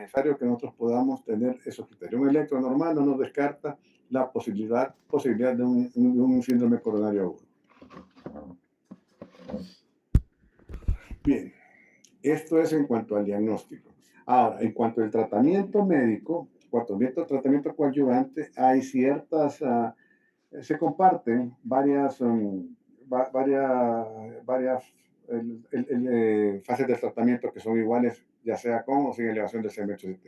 necesario que nosotros podamos tener esos criterios. Un electro normal no nos descarta la posibilidad de un síndrome coronario agudo. Bien, esto es en cuanto al diagnóstico. Ahora, en cuanto al tratamiento médico, tratamiento coadyuvante, hay ciertas, se comparten varias fases del tratamiento que son iguales, ya sea con o sin elevación del CMHCT.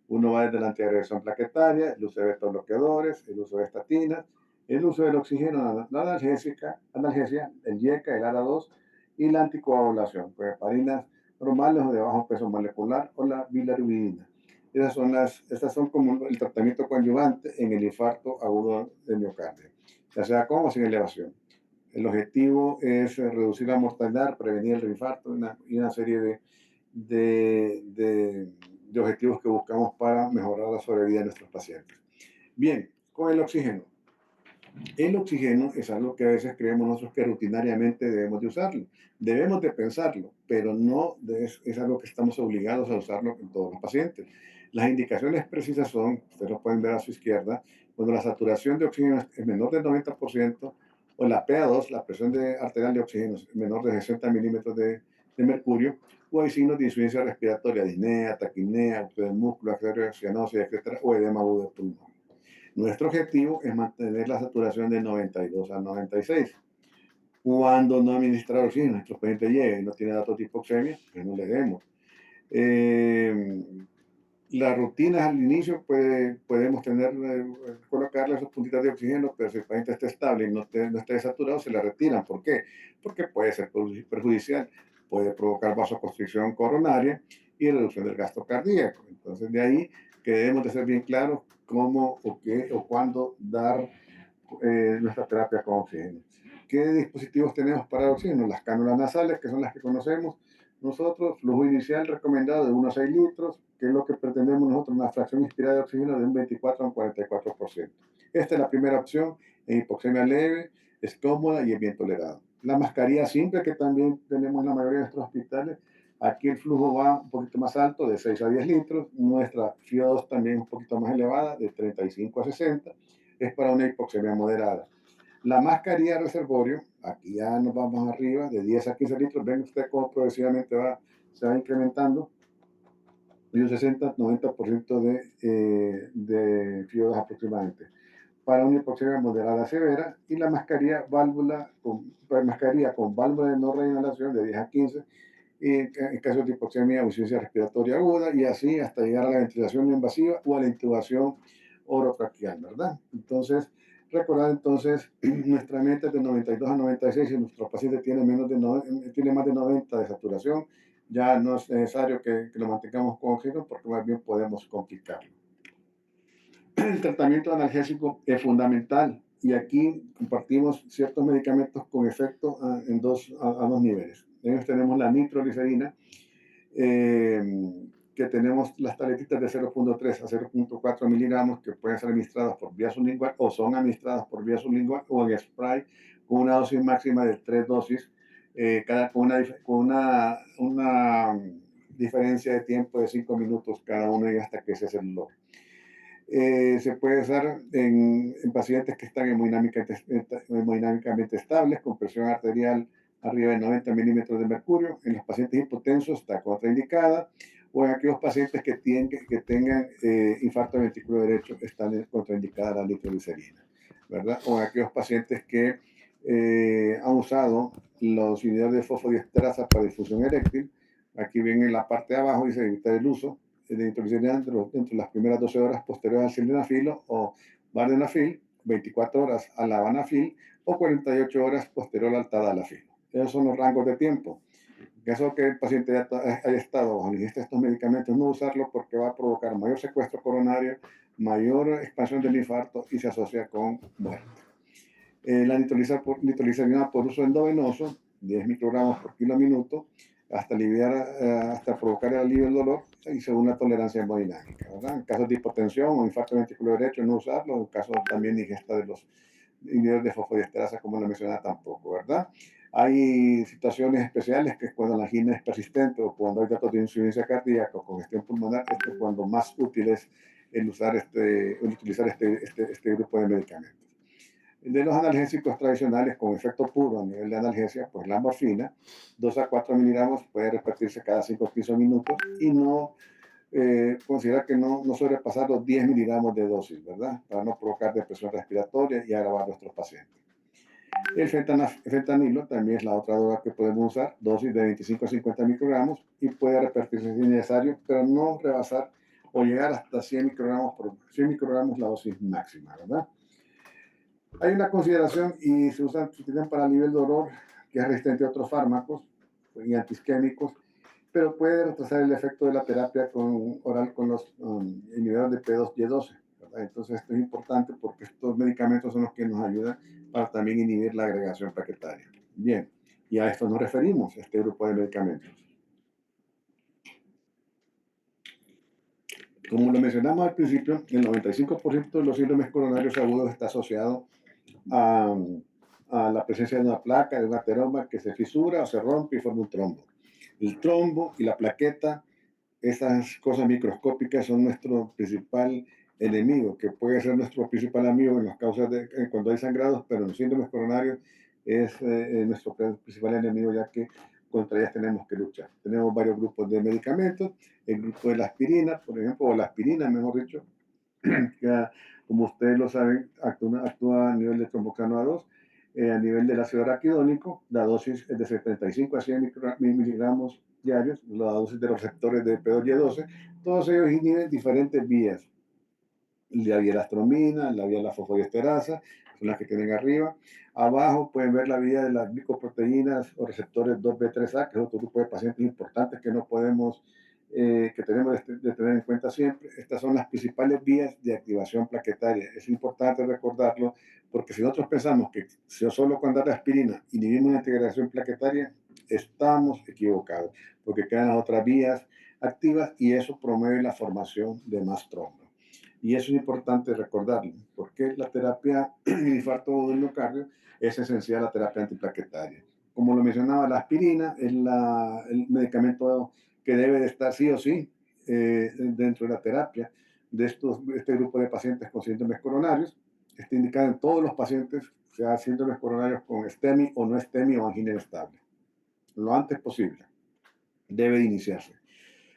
Uno va desde la antiagregación plaquetaria, el uso de beta-bloqueadores, el uso de estatinas, el uso del oxígeno, la analgesia, el YECA, el ARA2 y la anticoagulación, pues heparinas normales o de bajo peso molecular o la bilirubina. Estas son como el tratamiento coadyuvante en el infarto agudo del miocardio, ya sea con o sin elevación. El objetivo es reducir la mortalidad, prevenir el infarto y una serie de objetivos que buscamos para mejorar la sobrevida de nuestros pacientes. Bien, con el oxígeno. El oxígeno es algo que a veces creemos nosotros que rutinariamente debemos de usarlo. Debemos de pensarlo, pero no es algo que estamos obligados a usarlo en todos los pacientes. Las indicaciones precisas son, ustedes lo pueden ver a su izquierda, cuando la saturación de oxígeno es menor del 90% o la PA2, la presión arterial de oxígeno, es menor de 60 milímetros de mercurio, o hay signos de insuficiencia respiratoria, disnea, taquipnea, auto del músculo, cianosis, etc., o edema agudo del pulmón. Nuestro objetivo es mantener la saturación de 92 a 96. Cuando no administrar oxígeno, nuestro paciente llega y no tiene datos de hipoxemia, pues no le demos. Las rutinas al inicio podemos colocarle esos puntitas de oxígeno, pero si el paciente está estable y no está saturado, se le retiran. ¿Por qué? Porque puede ser perjudicial, puede provocar vasoconstricción coronaria y reducción del gasto cardíaco. Entonces, de ahí que debemos de ser bien claros cómo o qué o cuándo dar nuestra terapia con oxígeno. ¿Qué dispositivos tenemos para el oxígeno? Las cánulas nasales, que son las que conocemos nosotros, flujo inicial recomendado de 1 a 6 litros, que es lo que pretendemos nosotros, una fracción inspirada de oxígeno de un 24 a un 44%. Esta es la primera opción en hipoxemia leve, es cómoda y es bien tolerada. La mascarilla simple, que también tenemos en la mayoría de nuestros hospitales, aquí el flujo va un poquito más alto, de 6 a 10 litros, nuestra FIO2 también un poquito más elevada, de 35 a 60, es para una hipoxemia moderada. La mascarilla reservorio, aquí ya nos vamos arriba, de 10 a 15 litros, ven usted cómo progresivamente se va incrementando, y un 60-90% de FIO2 aproximadamente, para una hipoxemia moderada severa, y la mascarilla con válvula de no reinhalación de 10 a 15, y en caso de hipoxemia o insuficiencia respiratoria aguda, y así hasta llegar a la ventilación no invasiva o a la intubación orotraqueal, ¿verdad? Entonces, recordar entonces, nuestra meta es de 92 a 96, si nuestro paciente tiene más de 90 de saturación, ya no es necesario que lo mantengamos con oxígeno porque más bien podemos complicarlo. El tratamiento analgésico es fundamental y aquí compartimos ciertos medicamentos con efecto a dos niveles. En ellos tenemos la nitroglicerina, que tenemos las tabletitas de 0.3 a 0.4 miligramos que pueden ser administradas por vía sublingual o son administradas por vía sublingual o en spray con una dosis máxima de 3 dosis, con una diferencia de tiempo de 5 minutos cada uno y hasta que cese el dolor. Se puede usar en pacientes que están hemodinámicamente estables, con presión arterial arriba de 90 milímetros de mercurio. En los pacientes hipotensos está contraindicada, o en aquellos pacientes que tengan infarto de ventrículo derecho está contraindicada la nitroglicerina, ¿verdad? O en aquellos pacientes que han usado los inhibidores de fosfodiesterasa para disfunción eréctil. Aquí ven en la parte de abajo, dice evitar el uso de nitroglicerina dentro de las primeras 12 horas posteriores al sildenafil o vardenafil, 24 horas al lavanafil o 48 horas posterior al tadalafil. Esos son los rangos de tiempo. En caso que el paciente haya estado bajo la ingesta de estos medicamentos, no usarlo porque va a provocar mayor secuestro coronario, mayor expansión del infarto y se asocia con muerte. La nitroglicerina por uso endovenoso, 10 microgramos por kilo minuto, hasta provocar el alivio del dolor y según la tolerancia hemodinámica, ¿verdad? En casos de hipotensión o infarto ventrículo derecho, no usarlo. En caso también de ingesta de los inhibidores de fosfodiesterasa, como lo mencionaba, tampoco, ¿verdad? Hay situaciones especiales que es cuando la angina es persistente o cuando hay datos de insuficiencia cardíaca o congestión pulmonar, esto es cuando más útil es el utilizar este grupo de medicamentos. De los analgésicos tradicionales con efecto puro a nivel de analgesia, pues la morfina, 2 a 4 miligramos, puede repetirse cada 5 o 15 minutos y no considera que no sobrepasar los 10 miligramos de dosis, ¿verdad? Para no provocar depresión respiratoria y agravar a nuestros pacientes. El fentanilo también es la otra droga que podemos usar, dosis de 25 a 50 microgramos y puede repetirse si necesario, pero no rebasar o llegar hasta 100 microgramos por 100 microgramos la dosis máxima, ¿verdad? Hay una consideración y se utilizan para nivel de dolor que es resistente a otros fármacos y antiisquémicos, pero puede retrasar el efecto de la terapia oral con los inhibidores de P2Y12. ¿Verdad? Entonces esto es importante porque estos medicamentos son los que nos ayudan para también inhibir la agregación plaquetaria. Bien, y a esto nos referimos, a este grupo de medicamentos. Como lo mencionamos al principio, el 95% de los síndromes coronarios agudos está asociado a, a la presencia de una placa, de un ateroma que se fisura o se rompe y forma un trombo. El trombo y la plaqueta, esas cosas microscópicas son nuestro principal enemigo, que puede ser nuestro principal amigo en las causas de cuando hay sangrados, pero en los síndromes coronarios es nuestro principal enemigo, ya que contra ellas tenemos que luchar. Tenemos varios grupos de medicamentos, el grupo de la aspirina, por ejemplo, o la aspirina, mejor dicho, que como ustedes lo saben, actúa a nivel de tromboxano A2, a nivel del ácido araquidónico, la dosis es de 75 a 100 miligramos diarios, la dosis de los receptores de P2Y12, todos ellos inhiben diferentes vías, la vía de la astromina, la vía de la fosfodiesterasa, son las que tienen arriba. Abajo pueden ver la vía de las glicoproteínas o receptores 2B3A, que es otro grupo de pacientes importantes que no podemos, que tenemos de tener en cuenta siempre. Estas son las principales vías de activación plaquetaria. Es importante recordarlo porque si nosotros pensamos que solo con dar la aspirina inhibimos la integración plaquetaria, estamos equivocados, porque quedan las otras vías activas y eso promueve la formación de más trombos. Y eso es importante recordarlo, porque la terapia de infarto del miocardio es esencial la terapia antiplaquetaria. Como lo mencionaba, la aspirina es el medicamento que debe de estar sí o sí dentro de la terapia de este grupo de pacientes con síndromes coronarios. Está indicado en todos los pacientes, sea síndromes coronarios con STEMI o no STEMI o angina estable. Lo antes posible debe de iniciarse.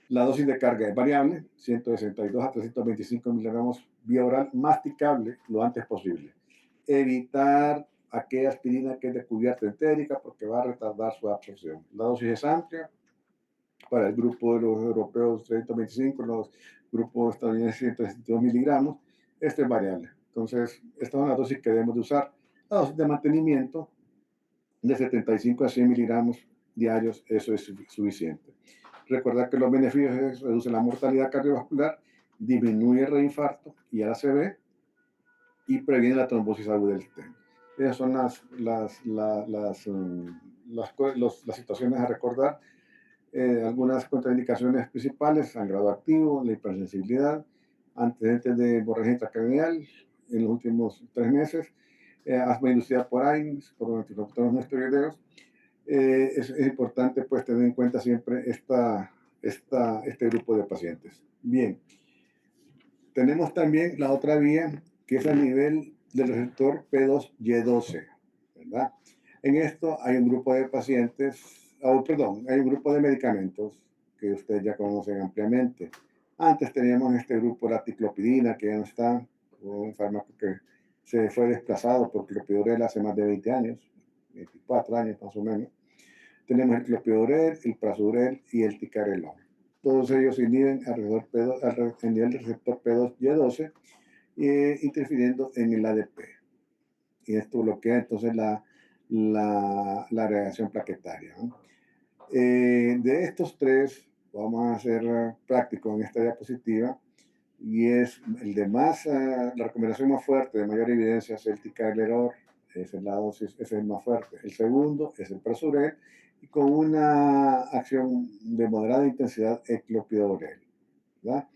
La dosis de carga es variable, 162 a 325 miligramos vía oral, masticable lo antes posible. Evitar aquella aspirina que es de cubierta entérica porque va a retardar su absorción. La dosis es amplia para el grupo de los europeos 325, los grupos estadounidenses 162 miligramos. Este es variable. Entonces, esta es una dosis que debemos de usar. La dosis de mantenimiento de 75 a 100 miligramos diarios, eso es suficiente. Recordar que los beneficios es reduce la mortalidad cardiovascular, disminuye el reinfarto y el ACV y previene la trombosis aguda del stent. Esas son las situaciones a recordar. Algunas contraindicaciones principales: sangrado activo, la hipersensibilidad, antecedentes de hemorragia intracraneal en los últimos 3 meses, asma inducida por AINES, por antiinflamatorios no esteroideos. Es importante pues tener en cuenta siempre este grupo de pacientes. Bien, tenemos también la otra vía que es a nivel del receptor P2Y12, ¿verdad? En esto hay un grupo de pacientes, hay un grupo de medicamentos que ustedes ya conocen ampliamente. Antes teníamos este grupo, la ticlopidina, que ya no está, un fármaco que se fue desplazado por clopidogrel hace más de 20 años, 24 años más o menos. Tenemos el clopidogrel, el prasugrel y el ticagrelor. Todos ellos inhiben el nivel del receptor P2Y12, interfiriendo en el ADP. Y esto bloquea entonces la agregación plaquetaria, ¿no? De estos tres, vamos a ser prácticos en esta diapositiva, y es el de más, la recomendación más fuerte, de mayor evidencia, es el ticagrelor, es la dosis, es el más fuerte. El segundo es el prasugrel, y con una acción de moderada intensidad, el clopidogrel, ¿verdad?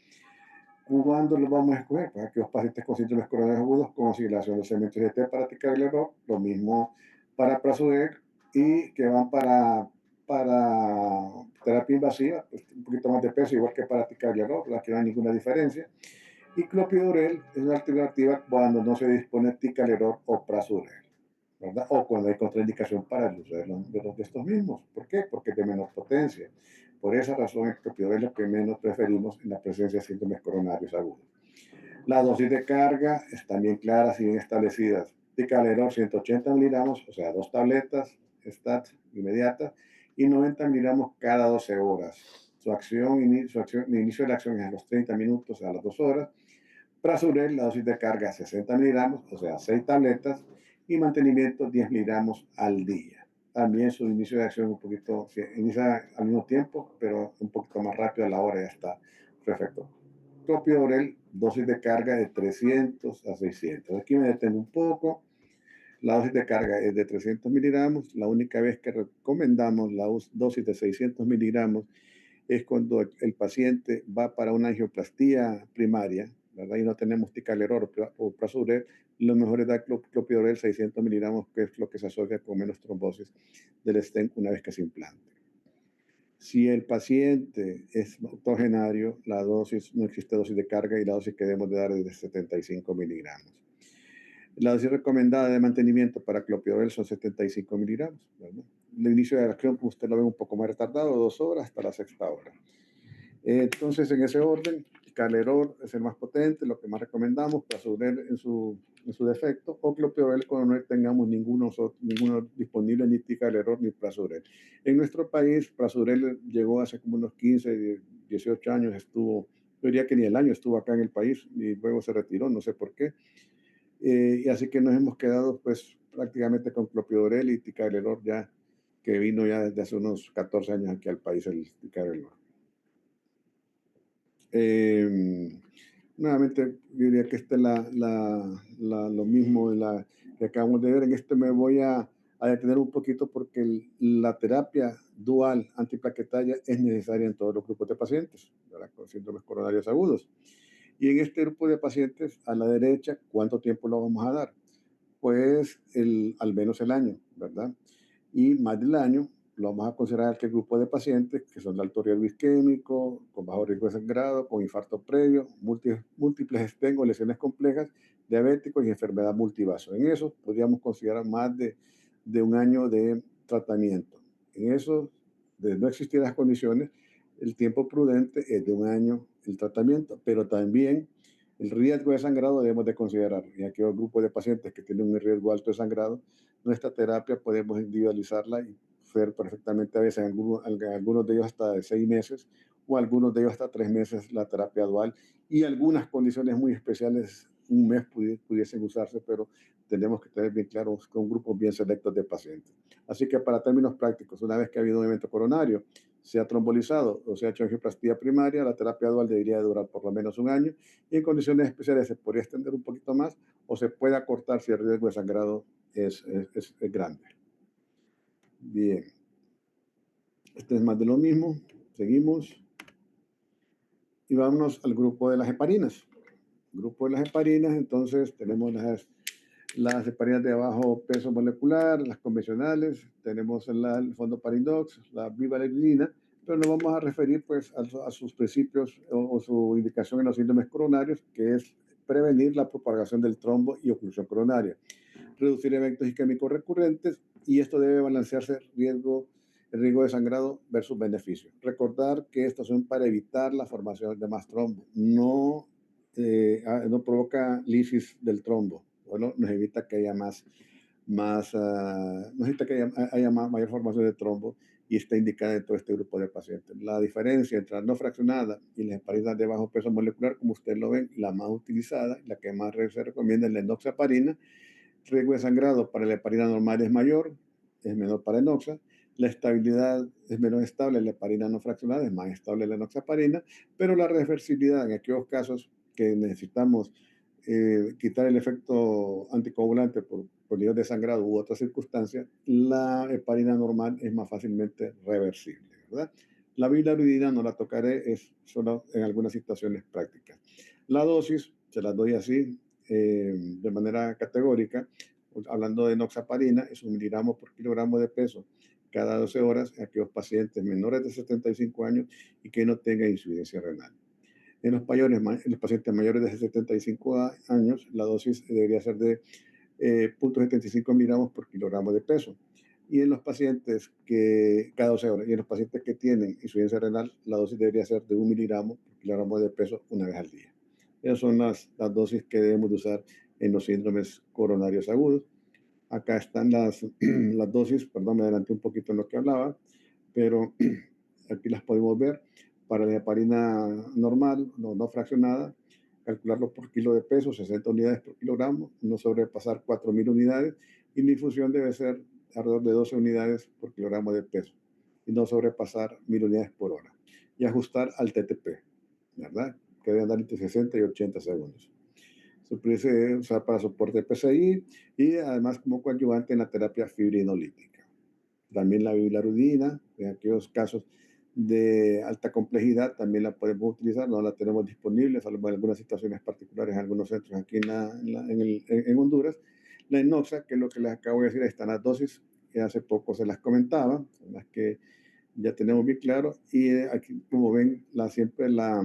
¿Cuándo lo vamos a escoger? Pues aquellos pacientes con síntomas coronarios agudos con oscilación de segmentos de T para ticagrelor, lo mismo para prasugrel y que van para terapia invasiva, pues, un poquito más de peso, igual que para ticagrelor, la que no hay ninguna diferencia. Y clopidogrel es una alternativa cuando no se dispone ticagrelor o prasugrel, ¿verdad? O cuando hay contraindicación para el uso de estos mismos. ¿Por qué? Porque es de menor potencia. Por esa razón, el clopidogrel es lo que menos preferimos en la presencia de síntomas coronarios agudos. La dosis de carga están bien claras y bien establecidas. Ticagrelor 180 miligramos, o sea, 2 tabletas STAT inmediatas, y 90 miligramos cada 12 horas. El inicio de la acción es a los 30 minutos, a las 2 horas. Prasugrel, la dosis de carga 60 miligramos, o sea, 6 tabletas, y mantenimiento 10 miligramos al día. También su inicio de acción un poquito, se inicia al mismo tiempo, pero un poquito más rápido, a la hora ya está perfecto. Clopidogrel, dosis de carga de 300 a 600. Aquí me detengo un poco. La dosis de carga es de 300 miligramos. La única vez que recomendamos la dosis de 600 miligramos es cuando el paciente va para una angioplastía primaria, ¿verdad? Y no tenemos ticagrelor o prasugrel. Lo mejor es dar clopidogrel 600 miligramos, que es lo que se asocia con menos trombosis del stent una vez que se implante. Si el paciente es octogenario, la dosis, no existe dosis de carga y la dosis que debemos de dar es de 75 miligramos. La dosis recomendada de mantenimiento para clopidogrel son 75 miligramos, ¿verdad? El inicio de la acción, como usted lo ve, un poco más retardado, 2 horas hasta la sexta hora. Entonces, en ese orden, ticagrelor es el más potente, lo que más recomendamos, prasugrel en su defecto, o clopidogrel cuando no tengamos ninguno disponible, ni ticagrelor ni prasugrel. En nuestro país, prasugrel llegó hace como unos 15, 18 años, estuvo, yo diría que ni el año estuvo acá en el país, y luego se retiró, no sé por qué. Y así que nos hemos quedado pues prácticamente con clopidogrel y ticagrelor, ya que vino ya desde hace unos 14 años aquí al país el ticagrelor. Nuevamente diría que esta es lo mismo de la que acabamos de ver. En esto me voy a detener un poquito porque la terapia dual antiplaquetaria es necesaria en todos los grupos de pacientes, ¿verdad? Con síndromes coronarios agudos. Y en este grupo de pacientes, a la derecha, ¿cuánto tiempo lo vamos a dar? Pues al menos el año, ¿verdad? Y más del año lo vamos a considerar que el grupo de pacientes que son de alto riesgo isquémico, con bajo riesgo de sangrado, con infarto previo, múltiples stent o lesiones complejas, diabéticos y enfermedad multivaso. En eso podríamos considerar más de un año de tratamiento. En eso, de no existir las condiciones, el tiempo prudente es de un año el tratamiento, pero también el riesgo de sangrado debemos de considerar. En aquellos grupos de pacientes que tienen un riesgo alto de sangrado, nuestra terapia podemos individualizarla y ser perfectamente a veces algunos de ellos hasta de 6 meses o algunos de ellos hasta 3 meses la terapia dual, y algunas condiciones muy especiales un mes pudiesen usarse, pero tenemos que tener bien claro con grupos bien selectos de pacientes. Así que para términos prácticos, una vez que ha habido un evento coronario, sea trombolizado o sea hecho angioplastía primaria, la terapia dual debería durar por lo menos un año, y en condiciones especiales se podría extender un poquito más o se puede acortar si el riesgo de sangrado es grande. Bien, este es más de lo mismo. Seguimos y vámonos al grupo de las heparinas. Grupo de las heparinas, entonces tenemos las heparinas de bajo peso molecular, las convencionales, tenemos el fondo Parindox, la bivalirudina, pero nos vamos a referir pues a sus principios o su indicación en los síndromes coronarios, que es prevenir la propagación del trombo y oclusión coronaria, reducir eventos isquémicos recurrentes, y esto debe balancearse el riesgo de sangrado versus beneficio. Recordar que estos son para evitar la formación de más trombo, no provoca lisis del trombo, bueno, nos evita que haya nos evita que haya mayor formación de trombo, y está indicada en todo este grupo de pacientes. La diferencia entre la no fraccionada y las heparinas de bajo peso molecular, como ustedes lo ven, la más utilizada, la que más se recomienda es la enoxaparina. Riesgo de sangrado para la heparina normal es mayor, es menor para enoxa. La estabilidad es menos estable, la heparina no fraccionada es más estable la enoxaparina, pero la reversibilidad en aquellos casos que necesitamos quitar el efecto anticoagulante por nivel de sangrado u otras circunstancias, la heparina normal es más fácilmente reversible, ¿verdad? La bilaridina no la tocaré, es solo en algunas situaciones prácticas. La dosis se las doy así, de manera categórica, hablando de enoxaparina, es 1 miligramo por kilogramo de peso cada 12 horas en aquellos pacientes menores de 75 años y que no tengan insuficiencia renal. En los pacientes mayores de 75 años, la dosis debería ser de 0.75 miligramos por kilogramo de peso. Y en los pacientes que, cada 12 horas, y en los pacientes que tienen insuficiencia renal, la dosis debería ser de 1 miligramo por kilogramo de peso una vez al día. Esas son las dosis que debemos de usar en los síndromes coronarios agudos. Acá están las dosis, perdón, me adelanté un poquito en lo que hablaba, pero aquí las podemos ver. Para la heparina normal, no fraccionada, calcularlo por kilo de peso, 60 unidades por kilogramo, no sobrepasar 4.000 unidades, y mi infusión debe ser alrededor de 12 unidades por kilogramo de peso, y no sobrepasar 1.000 unidades por hora. Y ajustar al TTP, ¿verdad? Que debe andar entre 60 y 80 segundos. Se puede usar para soporte de PCI y además como coadyuvante en la terapia fibrinolítica. También la bilarudina, en aquellos casos de alta complejidad, también la podemos utilizar, no la tenemos disponible, salvo en algunas situaciones particulares en algunos centros aquí en Honduras. La inoxa, que es lo que les acabo de decir, ahí están las dosis, que hace poco se las comentaba, son las que ya tenemos bien claro, y aquí, como ven, siempre la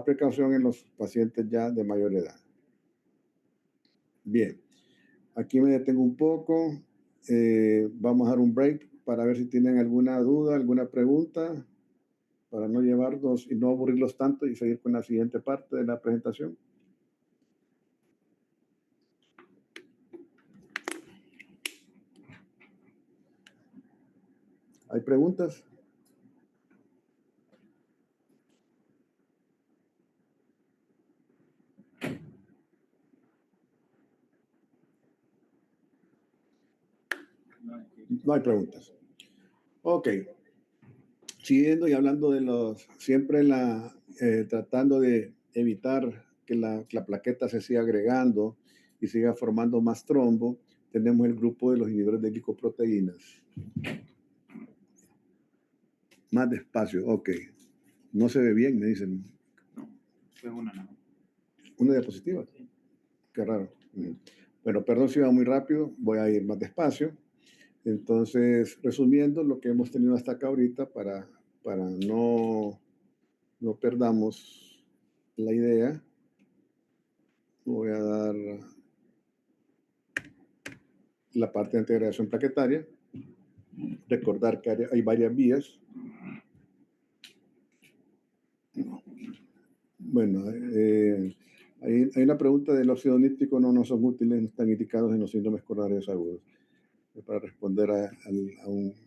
precaución en los pacientes ya de mayor edad. Bien, aquí me detengo un poco. Vamos a dar un break para ver si tienen alguna duda, alguna pregunta, para no llevarlos y no aburrirlos tanto y seguir con la siguiente parte de la presentación. ¿Hay preguntas? No hay preguntas. Ok. Siguiendo y hablando de siempre tratando de evitar que la plaqueta se siga agregando y siga formando más trombo, tenemos el grupo de los inhibidores de glicoproteínas. Más despacio, ok. No se ve bien, me dicen. No, fue una no. ¿Una diapositiva? Sí. Qué raro. Bueno, perdón si va muy rápido, voy a ir más despacio. Entonces, resumiendo lo que hemos tenido hasta acá ahorita para no perdamos la idea, voy a dar la parte de integración plaquetaria. Recordar que hay varias vías. Bueno, hay una pregunta del óxido nítrico, no son útiles, no están indicados en los síndromes coronarios agudos. Para responder a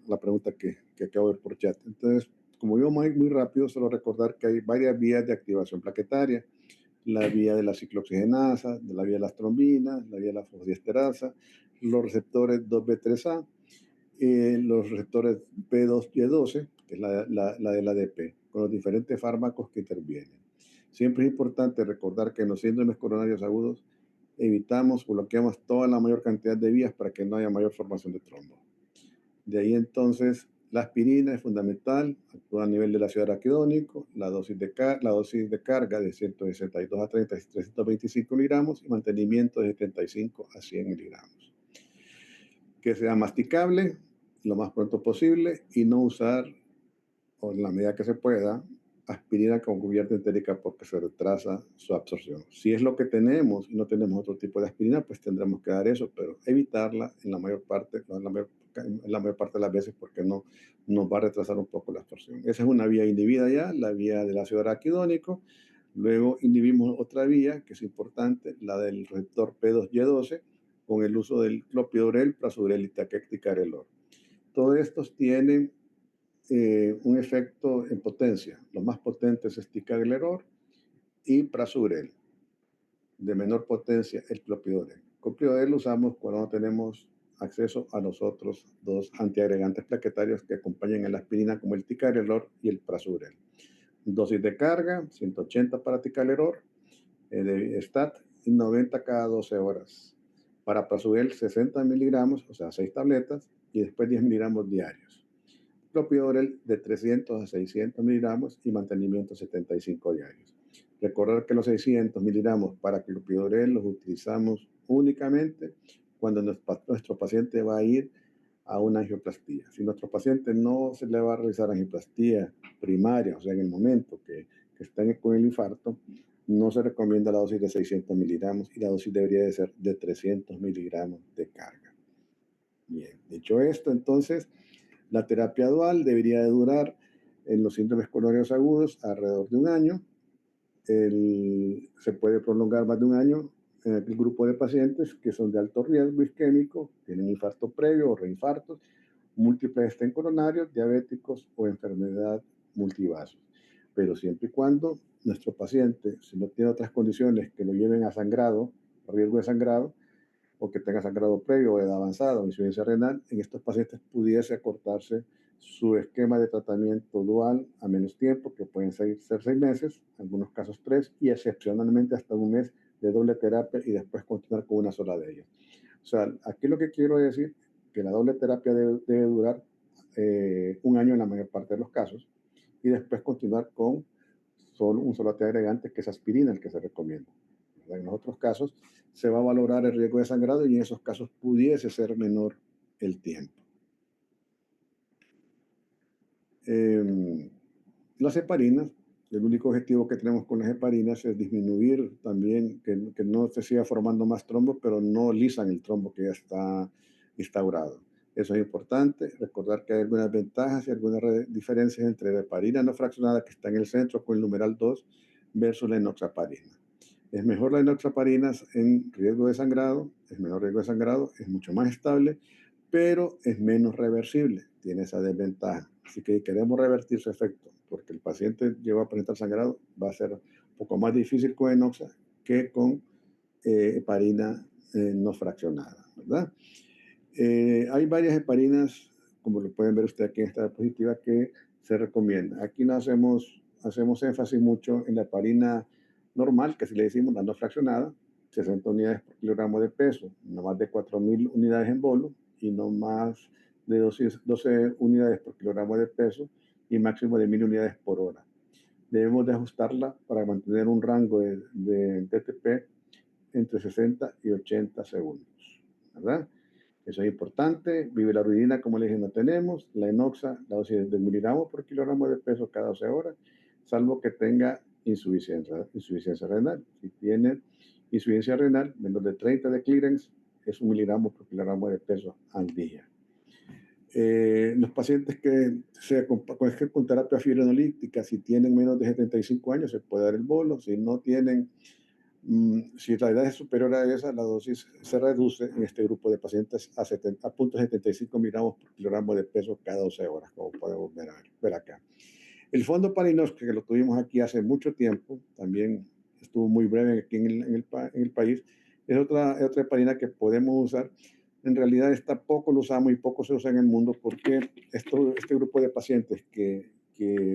la pregunta que acabo de ver por chat. Entonces, como yo muy rápido, solo recordar que hay varias vías de activación plaquetaria. La vía de la ciclooxigenasa, la vía de las trombinas, la vía de la fosfodiesterasa, los receptores 2B3A, los receptores P2Y12, que es la del ADP, con los diferentes fármacos que intervienen. Siempre es importante recordar que en los síndromes coronarios agudos evitamos, bloqueamos toda la mayor cantidad de vías para que no haya mayor formación de trombo. De ahí entonces la aspirina es fundamental, actúa a nivel del ácido araquidónico, la dosis de carga de 162 a 325 miligramos y mantenimiento de 75 a 100 miligramos. Que sea masticable lo más pronto posible y no usar, o en la medida que se pueda, aspirina con cubierta entérica porque se retrasa su absorción. Si es lo que tenemos y no tenemos otro tipo de aspirina, pues tendremos que dar eso, pero evitarla en la mayor parte de las veces porque no nos va a retrasar un poco la absorción. Esa es una vía inhibida ya, la vía del ácido araquidónico. Luego inhibimos otra vía que es importante, la del receptor P2Y12, con el uso del clopidogrel, prasugrel y ticagrelor. Todos estos tienen un efecto en potencia. Los más potentes es ticagrelor y prasugrel. De menor potencia, el clopidogrel. Clopidogrel lo usamos cuando no tenemos acceso a los otros dos antiagregantes plaquetarios que acompañan a la aspirina, como el ticagrelor y el prasugrel. Dosis de carga, 180 para ticagrelor, de STAT, y 90 cada 12 horas. Para prasugrel, 60 miligramos, o sea, 6 tabletas, y después 10 miligramos diarios. Clopidogrel de 300 a 600 miligramos y mantenimiento 75 diarios. Recordar que los 600 miligramos para clopidogrel los utilizamos únicamente cuando nuestro paciente va a ir a una angioplastía. Si nuestro paciente no se le va a realizar angioplastía primaria, o sea, en el momento que está con el infarto, no se recomienda la dosis de 600 miligramos y la dosis debería de ser de 300 miligramos de carga. Bien, dicho esto, entonces, la terapia dual debería de durar en los síndromes coronaриos agudos alrededor de un año. Se puede prolongar más de un año en aquel grupo de pacientes que son de alto riesgo isquémico, tienen infarto previo o reinfartos, múltiples estén coronarios, diabéticos o enfermedad multivasos. Pero siempre y cuando nuestro paciente, si no tiene otras condiciones que lo lleven a sangrado, riesgo de sangrado, o que tenga sangrado previo o edad avanzada o insuficiencia renal, en estos pacientes pudiese acortarse su esquema de tratamiento dual a menos tiempo, que pueden ser 6 meses, en algunos casos 3, y excepcionalmente hasta un mes de doble terapia y después continuar con una sola de ellas. O sea, aquí lo que quiero decir que la doble terapia debe durar un año en la mayor parte de los casos y después continuar con un solo agregante que es aspirina, el que se recomienda. En los otros casos se va a valorar el riesgo de sangrado y en esos casos pudiese ser menor el tiempo. Las heparinas, el único objetivo que tenemos con las heparinas es disminuir también que no se siga formando más trombos, pero no lisan el trombo que ya está instaurado. Eso es importante, recordar que hay algunas ventajas y algunas diferencias entre la heparina no fraccionada que está en el centro con el numeral 2 versus la enoxaparina. Es mejor la enoxaparina en riesgo de sangrado, es menor riesgo de sangrado, es mucho más estable, pero es menos reversible, tiene esa desventaja. Así que queremos revertir su efecto, porque el paciente llegó a presentar sangrado, va a ser un poco más difícil con enoxa que con heparina no fraccionada, ¿verdad? Hay varias heparinas, como lo pueden ver ustedes aquí en esta diapositiva, que se recomienda. Aquí no hacemos énfasis mucho en la heparina normal, que si le decimos la no fraccionada, 60 unidades por kilogramo de peso, no más de 4.000 unidades en bolo y no más de 12 unidades por kilogramo de peso y máximo de 1.000 unidades por hora. Debemos de ajustarla para mantener un rango de TTP entre 60 y 80 segundos, ¿verdad? Eso es importante. Vivilaridina, como les dije, no tenemos. La enoxa, la dosis de miligramos por kilogramo de peso cada 12 horas, salvo que tenga insuficiencia renal. Si tiene insuficiencia renal, menos de 30 de clearance, es 1 miligramo por kilogramo de peso al día. Los pacientes con terapia fibrinolítica, si tienen menos de 75 años, se puede dar el bolo. Si no tienen si la edad es superior a esa, la dosis se reduce en este grupo de pacientes a 0.75 miligramos por kilogramo de peso cada 12 horas, como podemos ver acá. El fondo Parinos, que lo tuvimos aquí hace mucho tiempo, también estuvo muy breve aquí en el país, es otra heparina que podemos usar. En realidad poco lo usamos y poco se usa en el mundo porque este grupo de pacientes que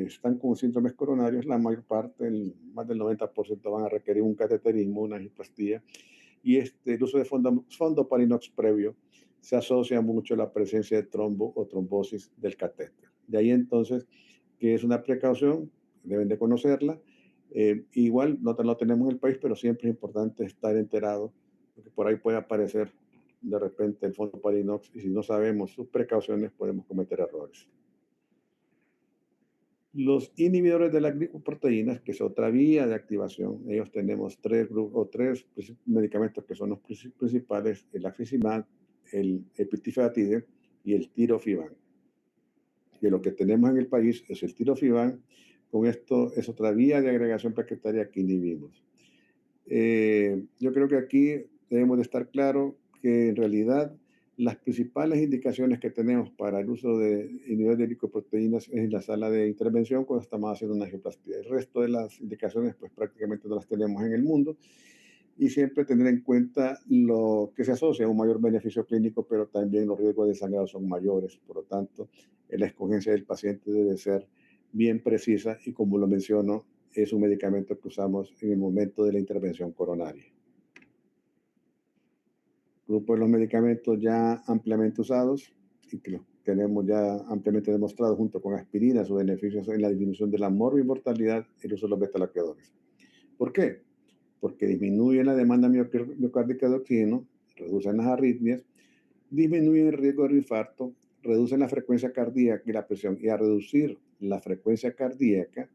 están con síndromes coronarios, la mayor parte, más del 90% van a requerir un cateterismo, una angioplastia, y el uso de fondo Parinox previo se asocia mucho a la presencia de trombo o trombosis del catéter. De ahí entonces que es una precaución, deben de conocerla. Igual no lo tenemos en el país, pero siempre es importante estar enterado, porque por ahí puede aparecer de repente el fondo Parinox y si no sabemos sus precauciones podemos cometer errores. Los inhibidores de las glicoproteínas, que es otra vía de activación, ellos tenemos tres medicamentos que son los principales, el aflisimab, el epitifibatide y el tirofiban. Que lo que tenemos en el país es el tirofiban, con esto es otra vía de agregación plaquetaria que inhibimos. Yo creo que aquí debemos de estar claro que en realidad las principales indicaciones que tenemos para el uso de inhibidores de glicoproteínas es en la sala de intervención cuando estamos haciendo una angioplastía. El resto de las indicaciones pues prácticamente no las tenemos en el mundo y siempre tener en cuenta lo que se asocia a un mayor beneficio clínico, pero también los riesgos de sangrado son mayores. Por lo tanto, la escogencia del paciente debe ser bien precisa y como lo menciono, es un medicamento que usamos en el momento de la intervención coronaria. Grupo de los medicamentos ya ampliamente usados y que los tenemos ya ampliamente demostrado junto con aspirina sus beneficios en la disminución de la morbimortalidad y el uso de los beta-bloqueadores. qué? Porque disminuyen la demanda miocárdica de oxígeno, reducen las arritmias, disminuyen el riesgo de infarto, reducen la frecuencia cardíaca y la presión. Y a reducir la frecuencia cardíaca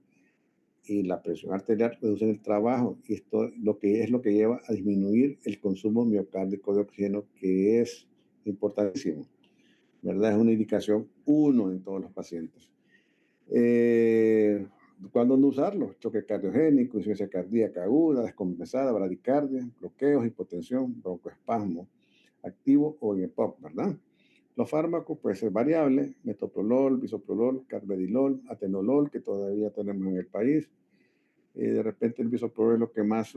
y la presión arterial, reducen el trabajo. Y esto es lo que lleva a disminuir el consumo miocárdico de oxígeno, que es importantísimo, ¿verdad? Es una indicación 1 en todos los pacientes. ¿Cuándo no usarlo? Choque cardiogénico, insuficiencia cardíaca aguda, descompensada, bradicardia, bloqueos, hipotensión, broncoespasmo activo o en EPOC, ¿verdad? Los fármacos, pues es variable, metoprolol, bisoprolol, carvedilol, atenolol, que todavía tenemos en el país. De repente el bisoprolol es lo que más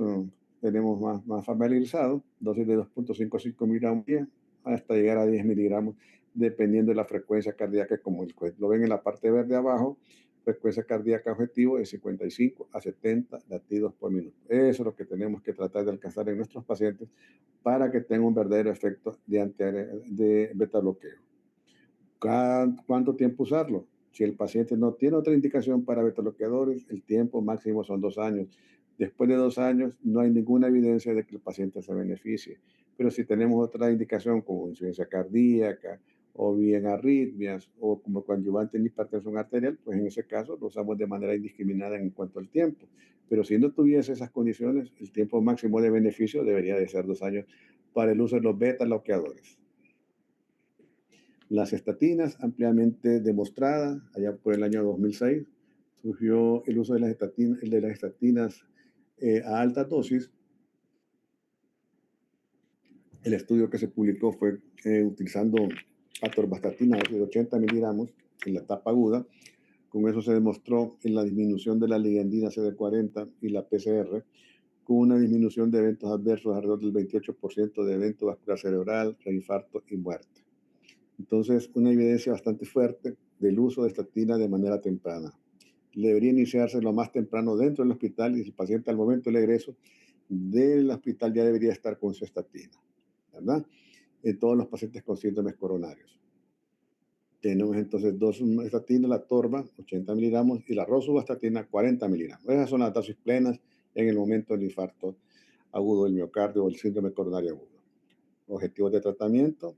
tenemos más familiarizado, dosis de 2.55 miligramos día, hasta llegar a 10 miligramos, dependiendo de la frecuencia cardíaca, como lo ven en la parte verde abajo, frecuencia cardíaca objetivo de 55 a 70 latidos por minuto. Eso es lo que tenemos que tratar de alcanzar en nuestros pacientes para que tenga un verdadero efecto de beta bloqueo. ¿Cuánto tiempo usarlo? Si el paciente no tiene otra indicación para beta bloqueadores, el tiempo máximo son 2 años. Después de 2 años no hay ninguna evidencia de que el paciente se beneficie. Pero si tenemos otra indicación como insuficiencia cardíaca o bien arritmias o como coadyuvante en hipertensión arterial, pues en ese caso lo usamos de manera indiscriminada en cuanto al tiempo. Pero si no tuviese esas condiciones, el tiempo máximo de beneficio debería de ser 2 años para el uso de los beta bloqueadores. Las estatinas, ampliamente demostrada, allá por el año 2006, surgió el uso de las estatinas a alta dosis. El estudio que se publicó fue utilizando atorvastatina de 80 miligramos en la etapa aguda. Con eso se demostró en la disminución de la ligandina CD40 y la PCR, con una disminución de eventos adversos alrededor del 28% de evento vascular cerebral, reinfarto y muerte. Entonces, una evidencia bastante fuerte del uso de estatina de manera temprana. Debería iniciarse lo más temprano dentro del hospital y el paciente al momento del egreso del hospital ya debería estar con su estatina, ¿verdad? En todos los pacientes con síndromes coronarios. Tenemos entonces 2 estatinas, la torva, 80 miligramos, y la rosuvastatina, 40 miligramos. Esas son las dosis plenas en el momento del infarto agudo del miocardio o el síndrome coronario agudo. Objetivos de tratamiento.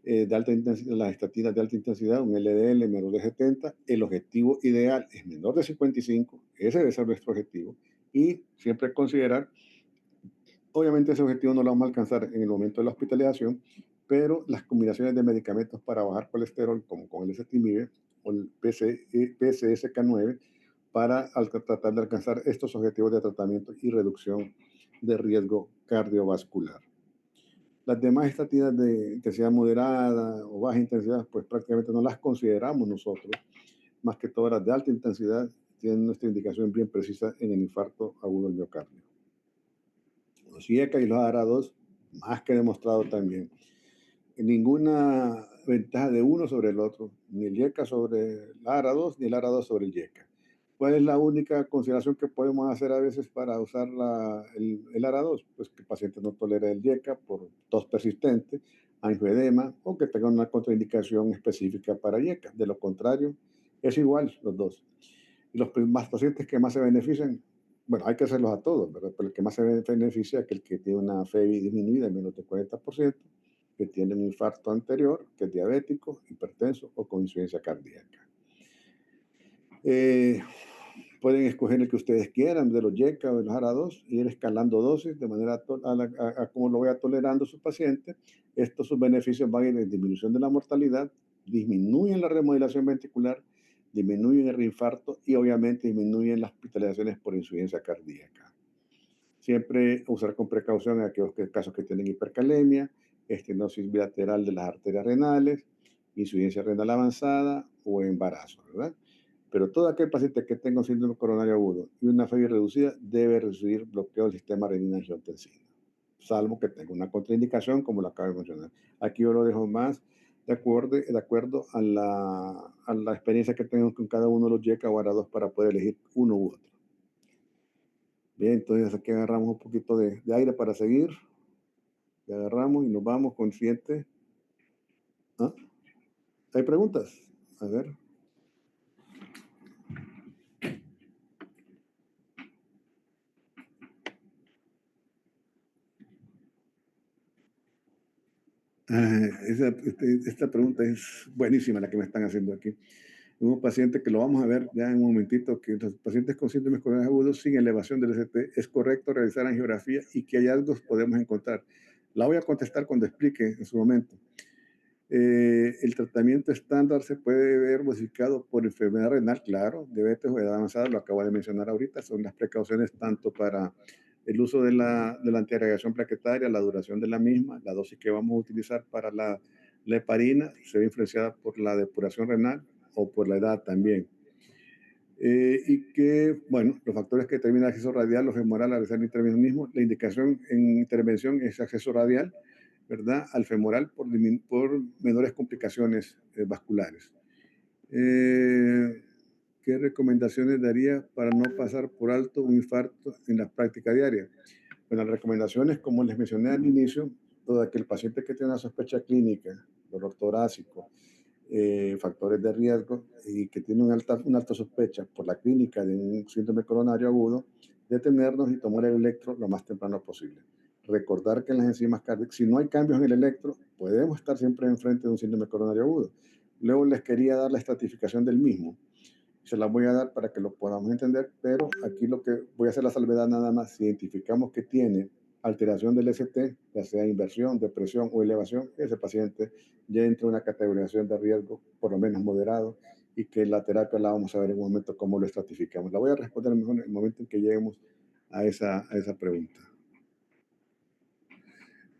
De alta intensidad, las estatinas de alta intensidad, un LDL menor de 70, el objetivo ideal es menor de 55, ese debe ser nuestro objetivo, y siempre considerar, obviamente ese objetivo no lo vamos a alcanzar en el momento de la hospitalización, pero las combinaciones de medicamentos para bajar colesterol, como con el ezetimibe o el PCSK9, para tratar de alcanzar estos objetivos de tratamiento y reducción de riesgo cardiovascular. Las demás estatinas de intensidad moderada o baja intensidad, pues prácticamente no las consideramos nosotros. Más que todas las de alta intensidad tienen nuestra indicación bien precisa en el infarto agudo del miocardio. Los IECA y los ARA2, más que demostrado también. Ninguna ventaja de uno sobre el otro, ni el IECA sobre el ARA2, ni el ARA2 sobre el IECA. ¿Cuál es la única consideración que podemos hacer a veces para usar el ARA2? Pues que el paciente no tolere el YECA por tos persistente, angioedema o que tenga una contraindicación específica para YECA. De lo contrario, es igual los dos. Y los pacientes que más se benefician, bueno, hay que hacerlos a todos, ¿verdad? Pero el que más se beneficia es el que tiene una FEBI disminuida en menos del 40%, que tiene un infarto anterior, que es diabético, hipertenso o con insuficiencia cardíaca. Pueden escoger el que ustedes quieran, de los YECA o de los ARA2, y ir escalando dosis de manera a cómo lo vaya tolerando su paciente. Sus beneficios van a ir en disminución de la mortalidad, disminuyen la remodelación ventricular, disminuyen el reinfarto y obviamente disminuyen las hospitalizaciones por insuficiencia cardíaca. Siempre usar con precaución en aquellos casos que tienen hipercalemia, estenosis bilateral de las arterias renales, insuficiencia renal avanzada o embarazo, ¿verdad? Pero todo aquel paciente que tenga un síndrome coronario agudo y una FEBI reducida debe recibir bloqueo del sistema renina-angiotensina, salvo que tenga una contraindicación, como lo acabo de mencionar. Aquí yo lo dejo más de acuerdo a la experiencia que tengo con cada uno de los YECA o ARA2 para poder elegir uno u otro. Bien, entonces aquí agarramos un poquito de aire para seguir. Y agarramos y nos vamos con el siguiente. ¿Ah? ¿Hay preguntas? A ver. Esta pregunta es buenísima la que me están haciendo aquí. Un paciente que lo vamos a ver ya en un momentito, que los pacientes con síndromes coronarios agudos sin elevación del ST, ¿es correcto realizar angiografía y qué hallazgos podemos encontrar? La voy a contestar cuando explique en su momento. El tratamiento estándar se puede ver modificado por enfermedad renal, claro, diabetes o edad avanzada, lo acabo de mencionar ahorita, son las precauciones tanto para el uso de la antiagregación plaquetaria, la duración de la misma, la dosis que vamos a utilizar para la heparina se ve influenciada por la depuración renal o por la edad también. Y que, bueno, los factores que determinan el acceso radial, los femoral, al realizar el intervencionismo, la indicación en intervención es acceso radial, ¿verdad? Al femoral por menores complicaciones vasculares. ¿Qué recomendaciones daría para no pasar por alto un infarto en la práctica diaria? Bueno, las recomendaciones, como les mencioné al inicio, todo aquel paciente que tiene una sospecha clínica, dolor torácico, factores de riesgo y que tiene una alta sospecha por la clínica de un síndrome coronario agudo, detenernos y tomar el electro lo más temprano posible. Recordar que en las enzimas cardíacas, si no hay cambios en el electro, podemos estar siempre enfrente de un síndrome coronario agudo. Luego les quería dar la estratificación del mismo. Se la voy a dar para que lo podamos entender, pero aquí lo que voy a hacer la salvedad nada más, si identificamos que tiene alteración del ST, ya sea inversión, depresión o elevación, ese paciente ya entra en una categorización de riesgo por lo menos moderado y que la terapia la vamos a ver en un momento cómo lo estratificamos. La voy a responder mejor en el momento en que lleguemos a esa pregunta.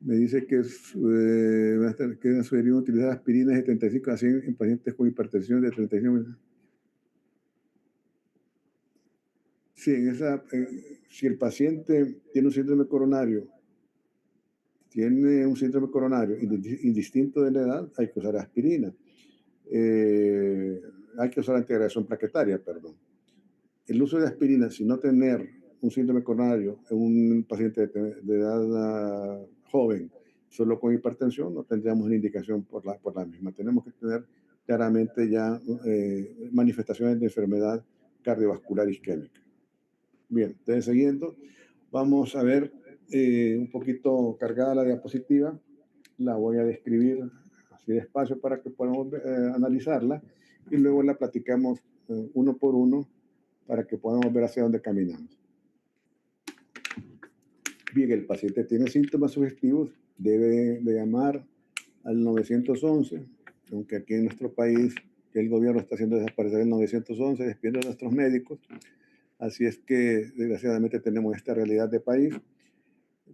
Me dice que sugerido utilizar aspirinas de 35 a 100 en pacientes con hipertensión de 35. Sí, si el paciente tiene un síndrome coronario, indistinto de la edad, hay que usar aspirina. Hay que usar antiagregación plaquetaria, perdón. El uso de aspirina, si no tener un síndrome coronario en un paciente de edad joven, solo con hipertensión, no tendríamos una indicación por la misma. Tenemos que tener claramente ya manifestaciones de enfermedad cardiovascular isquémica. Bien, entonces siguiendo, vamos a ver un poquito cargada la diapositiva. La voy a describir así despacio para que podamos analizarla y luego la platicamos uno por uno para que podamos ver hacia dónde caminamos. Bien, el paciente tiene síntomas sugestivos, debe de llamar al 911, aunque aquí en nuestro país el gobierno está haciendo desaparecer el 911, despidiendo a nuestros médicos. Así es que desgraciadamente tenemos esta realidad de país,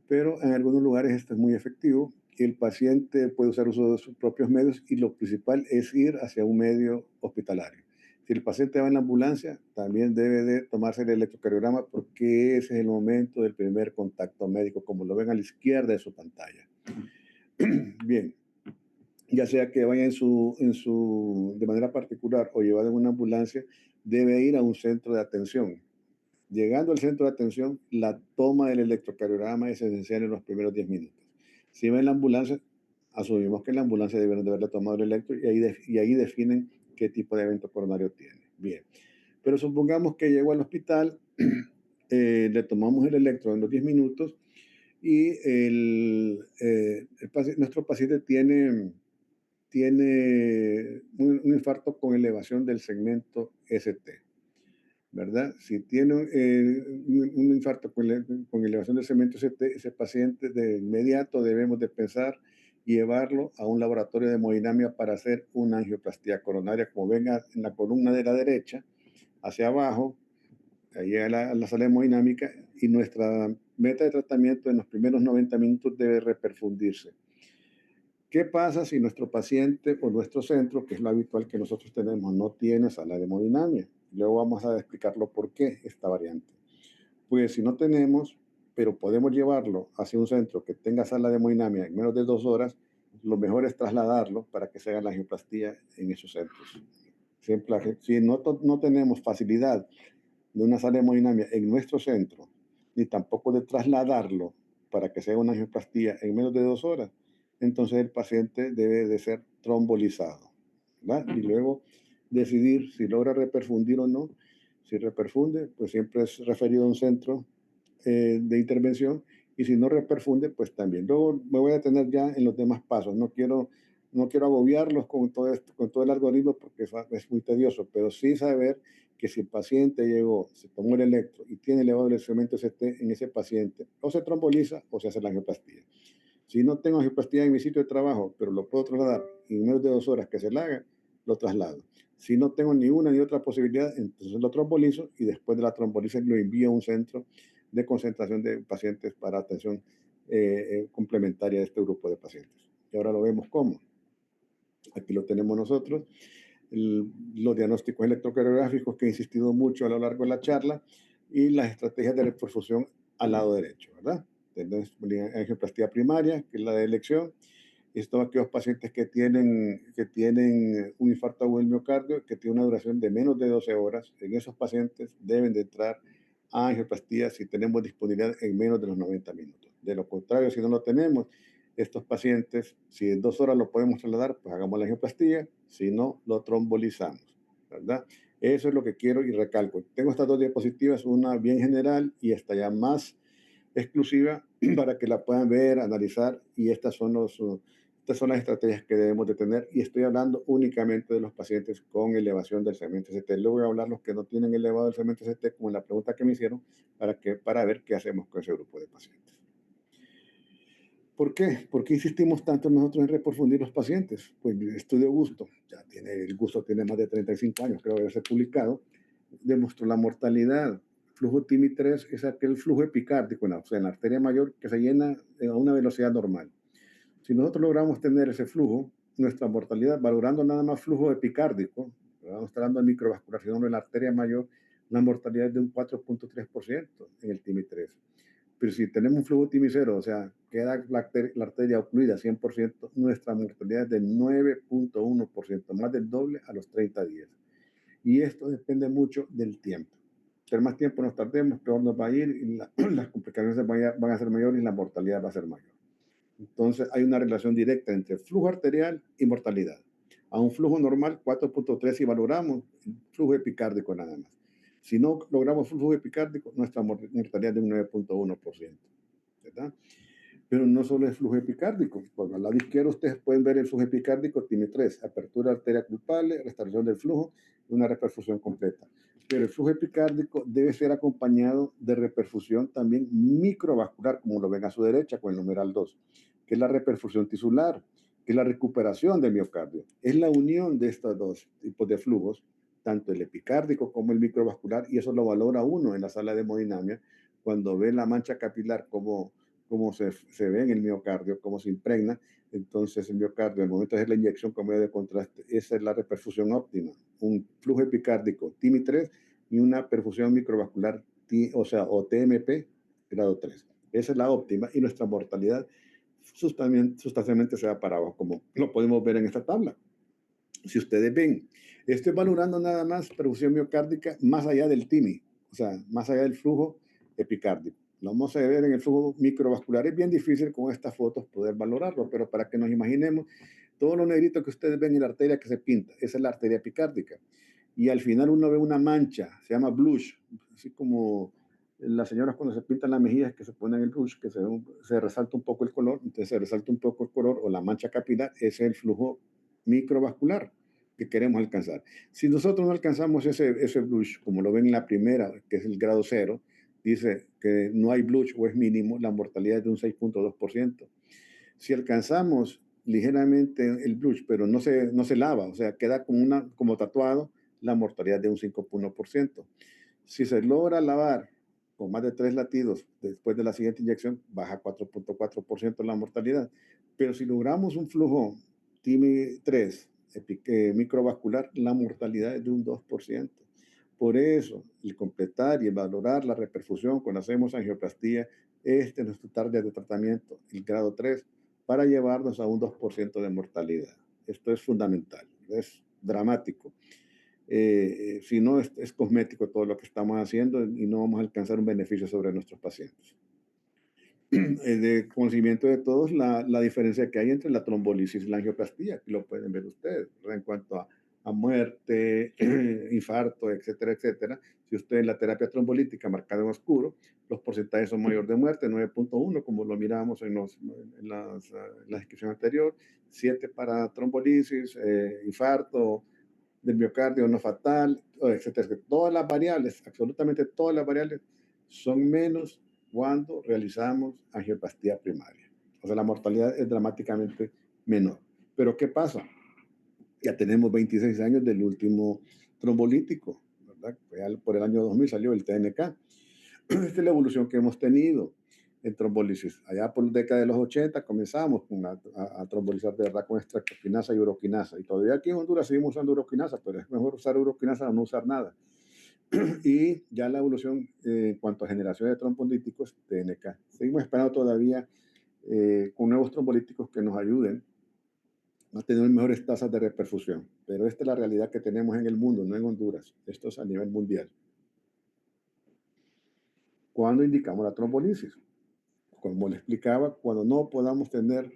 pero en algunos lugares esto es muy efectivo. El paciente puede usar uso de sus propios medios y lo principal es ir hacia un medio hospitalario. Si el paciente va en la ambulancia, también debe de tomarse el electrocardiograma porque ese es el momento del primer contacto médico, como lo ven a la izquierda de su pantalla. Bien, ya sea que vaya de manera particular o llevado en una ambulancia, debe ir a un centro de atención. Llegando al centro de atención, la toma del electrocardiograma es esencial en los primeros 10 minutos. Si va en la ambulancia, asumimos que en la ambulancia deben de haberle tomado el electro y ahí definen qué tipo de evento coronario tiene. Bien, pero supongamos que llegó al hospital, le tomamos el electro en los 10 minutos y nuestro paciente tiene un infarto con elevación del segmento ST. ¿Verdad? Si tiene un infarto con elevación del segmento ST, ese paciente de inmediato debemos de pensar y llevarlo a un laboratorio de hemodinamia para hacer una angioplastía coronaria, como ven en la columna de la derecha, hacia abajo, ahí a la sala hemodinámica, y nuestra meta de tratamiento en los primeros 90 minutos debe reperfundirse. ¿Qué pasa si nuestro paciente o nuestro centro, que es lo habitual que nosotros tenemos, no tiene sala de hemodinamia? Luego vamos a explicarlo por qué esta variante. Pues si no tenemos, pero podemos llevarlo hacia un centro que tenga sala de hemodinamia en menos de 2 horas, lo mejor es trasladarlo para que se haga la angioplastía en esos centros. Si no tenemos facilidad de una sala de hemodinamia en nuestro centro, ni tampoco de trasladarlo para que se haga una angioplastía en menos de 2 horas, entonces el paciente debe de ser trombolizado, ¿verdad? Y luego decidir si logra reperfundir o no. Si reperfunde, pues siempre es referido a un centro de intervención y si no reperfunde, pues también. Luego me voy a detener ya en los demás pasos. No quiero agobiarlos con todo esto, con todo el algoritmo porque es muy tedioso, pero sí saber que si el paciente llegó, se tomó el electro y tiene elevado el cemento ST en ese paciente, o se tromboliza o se hace la angioplastia. Si no tengo angioplastia en mi sitio de trabajo, pero lo puedo trasladar en menos de 2 horas que se la haga, lo traslado. Si no tengo ni una ni otra posibilidad, entonces lo trombolizo y después de la trombolización lo envío a un centro de concentración de pacientes para atención complementaria de este grupo de pacientes. Y ahora lo vemos cómo. Aquí lo tenemos nosotros, los diagnósticos electrocardiográficos que he insistido mucho a lo largo de la charla y las estrategias de reperfusión al lado derecho, ¿verdad? Tenemos angioplastia primaria, que es la de elección, y estos aquellos pacientes que tienen un infarto agudo del miocardio, que tiene una duración de menos de 12 horas. En esos pacientes deben de entrar a angioplastia si tenemos disponibilidad en menos de los 90 minutos. De lo contrario, si no lo tenemos, estos pacientes, si en 2 horas lo podemos trasladar, pues hagamos la angioplastia, si no, lo trombolizamos, ¿verdad? Eso es lo que quiero y recalco. Tengo estas dos diapositivas, una bien general y esta ya más exclusiva para que la puedan ver, analizar, y estas son las estrategias que debemos de tener, y estoy hablando únicamente de los pacientes con elevación del segmento ST. Luego voy a hablar los que no tienen elevado el segmento ST, como en la pregunta que me hicieron, para ver qué hacemos con ese grupo de pacientes. ¿Por qué? ¿Por qué insistimos tanto nosotros en reprofundir los pacientes? Pues el estudio Gusto, el Gusto tiene más de 35 años, creo que debe ser publicado, demostró la mortalidad. Flujo TIMI-3 es aquel flujo epicárdico, o sea, en la arteria mayor que se llena a una velocidad normal. Si nosotros logramos tener ese flujo, nuestra mortalidad, valorando nada más flujo epicárdico, vamos a estar hablando de microvascularización de la arteria mayor, la mortalidad es de un 4.3% en el TIMI-3. Pero si tenemos un flujo timicero, o sea, queda la arteria ocluida 100%, nuestra mortalidad es del 9.1%, más del doble a los 30 días. Y esto depende mucho del tiempo. Entre más tiempo nos tardemos, peor nos va a ir y las complicaciones van a ser mayores y la mortalidad va a ser mayor. Entonces hay una relación directa entre flujo arterial y mortalidad. A un flujo normal 4.3 si valoramos el flujo epicárdico nada más. Si no logramos flujo epicárdico, nuestra mortalidad es de un 9.1%, ¿verdad? Pero no solo es flujo epicárdico. Por al lado izquierdo ustedes pueden ver el flujo epicárdico, tiene 3, apertura arteria culpable, restauración del flujo y una reperfusión completa. Pero el flujo epicárdico debe ser acompañado de reperfusión también microvascular, como lo ven a su derecha con el numeral 2, que es la reperfusión tisular, que es la recuperación del miocardio. Es la unión de estos dos tipos de flujos, tanto el epicárdico como el microvascular, y eso lo valora uno en la sala de hemodinamia cuando ve la mancha capilar como se ve en el miocardio, cómo se impregna. Entonces el miocardio, al momento de hacer la inyección con medio de contraste, esa es la reperfusión óptima. Un flujo epicárdico TIMI-3 y una perfusión microvascular, o TMP grado 3. Esa es la óptima y nuestra mortalidad sustancialmente se va para abajo, como lo podemos ver en esta tabla. Si ustedes ven, estoy valorando nada más perfusión miocárdica más allá del TIMI, o sea, más allá del flujo epicárdico. Lo vamos a ver en el flujo microvascular. Es bien difícil con estas fotos poder valorarlo, pero para que nos imaginemos, todo lo negrito que ustedes ven en la arteria que se pinta, esa es la arteria epicárdica. Y al final uno ve una mancha, se llama blush, así como las señoras cuando se pintan las mejillas que se ponen el blush, que se resalta un poco el color, entonces se resalta un poco el color o la mancha capilar, ese es el flujo microvascular que queremos alcanzar. Si nosotros no alcanzamos ese blush, como lo ven en la primera, que es el grado 0, dice que no hay blush o es mínimo, la mortalidad es de un 6.2%. Si alcanzamos ligeramente el blush, pero no se lava, o sea, queda como tatuado, la mortalidad es de un 5.1%. Si se logra lavar con más de 3 latidos después de la siguiente inyección, baja 4.4% la mortalidad. Pero si logramos un flujo TIMI-3 microvascular, la mortalidad es de un 2%. Por eso, el completar y el valorar la reperfusión cuando hacemos angioplastia, este es nuestro target de tratamiento, el grado 3, para llevarnos a un 2% de mortalidad. Esto es fundamental, es dramático. Si no, es cosmético todo lo que estamos haciendo y no vamos a alcanzar un beneficio sobre nuestros pacientes. De conocimiento de todos la diferencia que hay entre la trombolisis y la angioplastia, que lo pueden ver ustedes, en cuanto a muerte, infarto, etcétera, etcétera. Si usted en la terapia trombolítica marcada en oscuro, los porcentajes son mayor de muerte, 9.1, como lo miramos en la descripción anterior, 7 para trombolisis, infarto del miocardio no fatal, etcétera, etcétera. Todas las variables, absolutamente todas las variables, son menos cuando realizamos angioplastia primaria. O sea, la mortalidad es dramáticamente menor. Pero ¿qué pasa? Ya tenemos 26 años del último trombolítico, ¿verdad? Por el año 2000 salió el TNK. Esta es la evolución que hemos tenido en trombólisis. Allá por la década de los 80 comenzamos a trombolizar de verdad con estreptoquinasa y uroquinasa. Y todavía aquí en Honduras seguimos usando uroquinasa, pero es mejor usar uroquinasa o no usar nada. Y ya la evolución en cuanto a generación de trombolíticos, TNK. Seguimos esperando todavía con nuevos trombolíticos que nos ayuden a tener mejores tasas de reperfusión. Pero esta es la realidad que tenemos en el mundo, no en Honduras. Esto es a nivel mundial. ¿Cuándo indicamos la trombolisis? Como le explicaba, cuando no podamos tener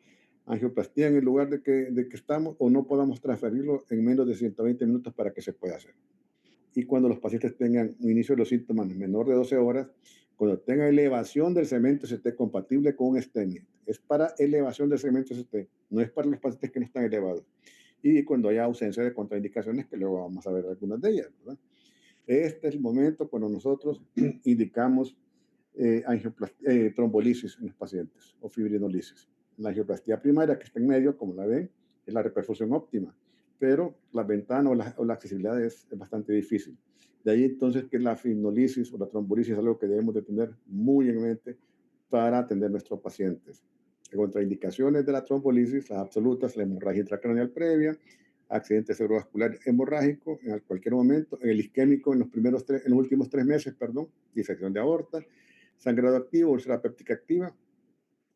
angioplastía en el lugar de que estamos o no podamos transferirlo en menos de 120 minutos para que se pueda hacer. Y cuando los pacientes tengan un inicio de los síntomas menor de 12 horas, cuando tenga elevación del segmento ST compatible con un STEMI. Es para elevación del segmento ST, no es para los pacientes que no están elevados. Y cuando haya ausencia de contraindicaciones, que luego vamos a ver algunas de ellas, ¿verdad? Este es el momento cuando nosotros indicamos trombolisis en los pacientes o fibrinolisis. La angioplastía primaria, que está en medio, como la ven, es la reperfusión óptima, pero la ventana o la accesibilidad es bastante difícil. De ahí entonces que la fibrinolisis o la trombolisis es algo que debemos de tener muy en mente para atender a nuestros pacientes. Contraindicaciones de la trombolisis, las absolutas, la hemorragia intracraneal previa, accidente cerebrovascular hemorrágico en cualquier momento, en el isquémico en los últimos 3 meses, perdón, disección de aorta, sangrado activo, úlcera péptica activa,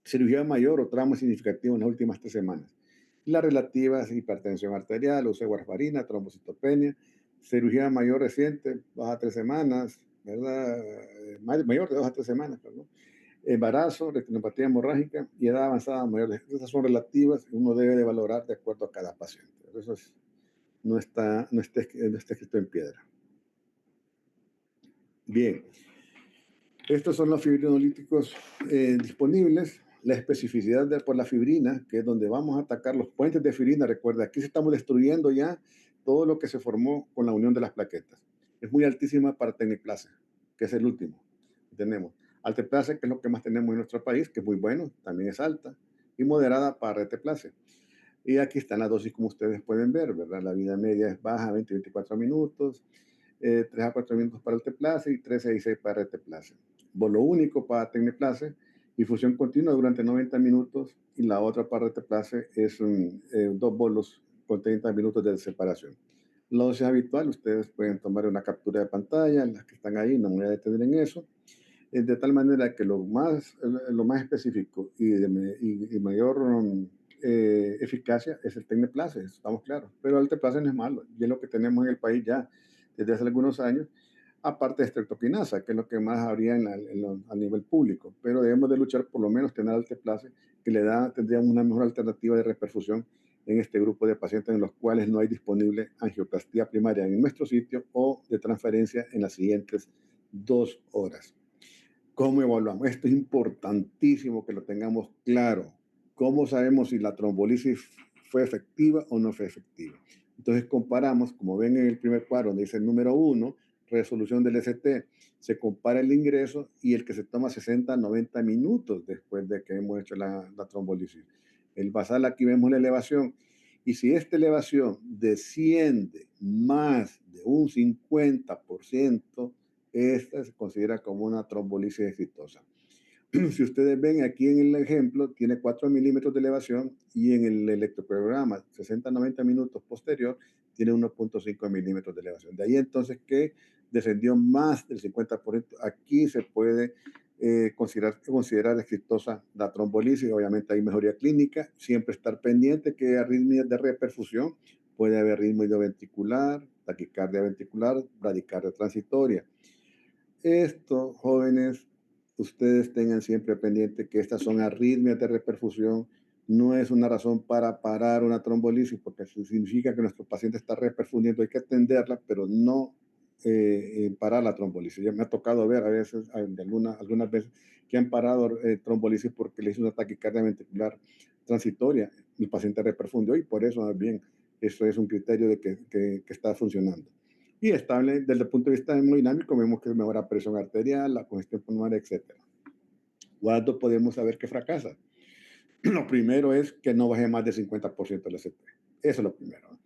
cirugía mayor o trauma significativo en las últimas 3 semanas. Las relativas hipertensión arterial, uso de warfarina, trombocitopenia, cirugía mayor reciente, 2 a 3 semanas, ¿verdad? Mayor de 2 a 3 semanas, perdón. Embarazo, retinopatía hemorrágica y edad avanzada mayor. Esas son relativas y uno debe de valorar de acuerdo a cada paciente. Eso no está escrito en piedra. Bien, estos son los fibrinolíticos disponibles. La especificidad por la fibrina, que es donde vamos a atacar los puentes de fibrina. Recuerda, aquí estamos destruyendo ya todo lo que se formó con la unión de las plaquetas. Es muy altísima para tecniplase, que es el último que tenemos. Alteplase, que es lo que más tenemos en nuestro país, que es muy bueno, también es alta. Y moderada para reteplase. Y aquí están las dosis, como ustedes pueden ver, ¿verdad? La vida media es baja, 20-24 minutos. 3 a 4 minutos para el teplase y 3 a 16 para el teplase. Bolo único para tecneplase, infusión continua durante 90 minutos y la otra para el teplase es 2 bolos con 30 minutos de separación. La dosis habitual, ustedes pueden tomar una captura de pantalla, las que están ahí, no me voy a detener en eso, de tal manera que lo más específico y mayor eficacia es el tecneplase, estamos claros, pero el teplase no es malo, y es lo que tenemos en el país ya desde hace algunos años, aparte de streptokinasa, que es lo que más habría a nivel público, pero debemos de luchar por lo menos tener alteplase, que tendríamos una mejor alternativa de reperfusión en este grupo de pacientes en los cuales no hay disponible angioplastía primaria en nuestro sitio o de transferencia en las siguientes 2 horas. ¿Cómo evaluamos? Esto es importantísimo que lo tengamos claro. ¿Cómo sabemos si la trombolisis fue efectiva o no fue efectiva? Entonces comparamos, como ven en el primer cuadro, donde dice el número 1, resolución del ST, se compara el ingreso y el que se toma 60 a 90 minutos después de que hemos hecho la trombolisis. El basal, aquí vemos la elevación. Y si esta elevación desciende más de un 50%, esta se considera como una trombolisis exitosa. Si ustedes ven aquí en el ejemplo, tiene 4 milímetros de elevación y en el electrocardiograma 60-90 minutos posterior tiene 1.5 milímetros de elevación. De ahí entonces que descendió más del 50%. Aquí se puede considerar exitosa la trombolisis. Obviamente hay mejoría clínica. Siempre estar pendiente que arritmias de reperfusión. Puede haber arritmia ventricular, taquicardia ventricular, bradicardia transitoria. Esto, jóvenes, ustedes tengan siempre pendiente que estas son arritmias de reperfusión, no es una razón para parar una trombolisis, porque eso significa que nuestro paciente está reperfundiendo, hay que atenderla, pero no parar la trombolisis. Ya me ha tocado ver a veces, algunas veces, que han parado trombolisis porque le hizo una taquicardia ventricular transitoria, el paciente reperfundió y por eso, más bien, eso es un criterio de que está funcionando. Y estable desde el punto de vista hemodinámico, vemos que mejora presión arterial, la congestión pulmonar, etc. ¿Cuándo podemos saber que fracasa? Lo primero es que no baje más del 50% el ST. Eso es lo primero.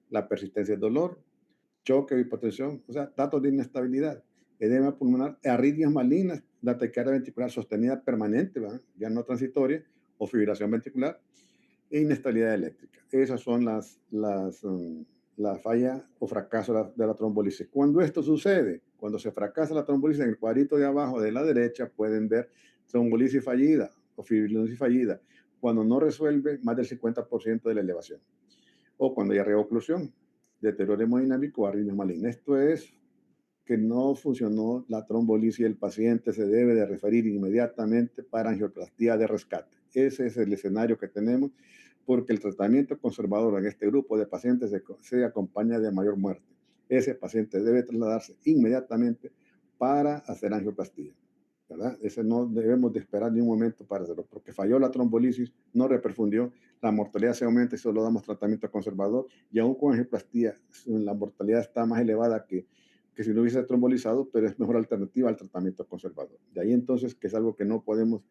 La persistencia del dolor, choque, hipotensión, o sea, datos de inestabilidad, edema pulmonar, arritmias malignas, la taquicardia ventricular sostenida permanente, ¿verdad? Ya no transitoria, o fibrilación ventricular, e inestabilidad eléctrica. Esas son la falla o fracaso de la trombolisis. Cuando esto sucede, cuando se fracasa la trombolisis, en el cuadrito de abajo de la derecha pueden ver trombolisis fallida o fibrinosis fallida, cuando no resuelve más del 50% de la elevación, o cuando hay reoclusión, deterioro hemodinámico o arritmias malignas. Esto es que no funcionó la trombolisis y el paciente se debe de referir inmediatamente para angioplastia de rescate. Ese es el escenario que tenemos, porque el tratamiento conservador en este grupo de pacientes se acompaña de mayor muerte. Ese paciente debe trasladarse inmediatamente para hacer angioplastia, ¿verdad? Ese no debemos de esperar ni un momento para hacerlo, porque falló la trombolisis, no reperfundió, la mortalidad se aumenta y solo damos tratamiento conservador, y aún con angioplastia la mortalidad está más elevada que si no hubiese trombolizado, pero es mejor alternativa al tratamiento conservador. De ahí entonces que es algo que no podemos,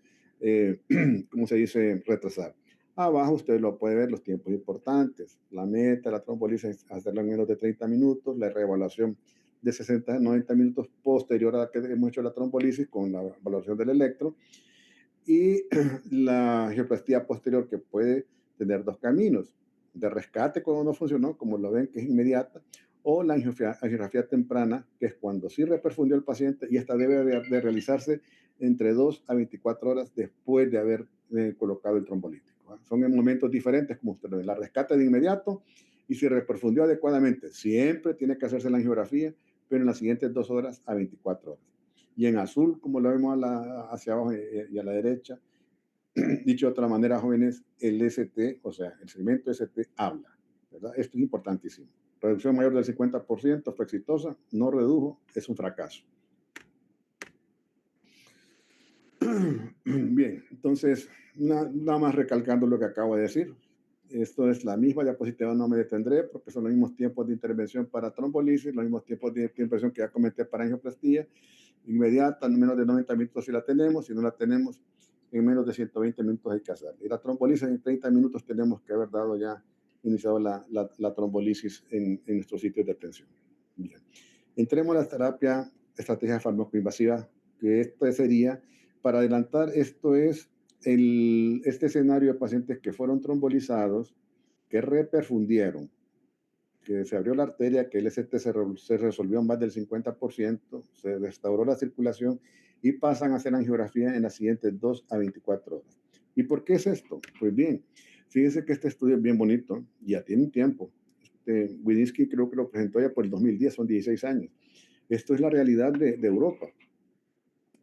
¿cómo se dice?, retrasar. Abajo usted lo puede ver los tiempos importantes. La meta, la trombolisis es hacerla en menos de 30 minutos, la reevaluación de 60 a 90 minutos posterior a la que hemos hecho la trombolisis con la evaluación del electro, y la angioplastia posterior, que puede tener dos caminos: de rescate cuando no funcionó, como lo ven, que es inmediata, o la angiografía temprana, que es cuando sí reperfundió el paciente, y esta debe de realizarse entre 2 a 24 horas después de haber colocado el trombolítico, ¿eh? Son en momentos diferentes, como usted lo ve. La rescate de inmediato, y si reperfundió adecuadamente, siempre tiene que hacerse la angiografía, pero en las siguientes 2 horas a 24 horas. Y en azul, como lo vemos hacia abajo y a la derecha, dicho de otra manera, jóvenes, el ST, o sea, el segmento ST habla, ¿verdad? Esto es importantísimo. Reducción mayor del 50% fue exitosa, no redujo, es un fracaso. Bien, entonces, nada más recalcando lo que acabo de decir. Esto es la misma diapositiva, no me detendré porque son los mismos tiempos de intervención para trombolisis, los mismos tiempos de intervención que ya comenté para angioplastia inmediata, en menos de 90 minutos si la tenemos, si no la tenemos, en menos de 120 minutos hay que hacerla. Y la trombolisis en 30 minutos tenemos que haber dado ya, iniciado la trombolisis en nuestros sitios de atención. Bien. Entremos a la terapia, estrategia farmacoinvasiva, que esta sería, para adelantar, esto es este escenario de pacientes que fueron trombolizados, que reperfundieron, que se abrió la arteria, que el ST se resolvió más del 50%, se restauró la circulación y pasan a hacer angiografía en las siguientes 2 a 24 horas. ¿Y por qué es esto? Pues bien, fíjense que este estudio es bien bonito, ya tiene un tiempo. Widinsky creo que lo presentó ya por el 2010, son 16 años. Esto es la realidad de Europa.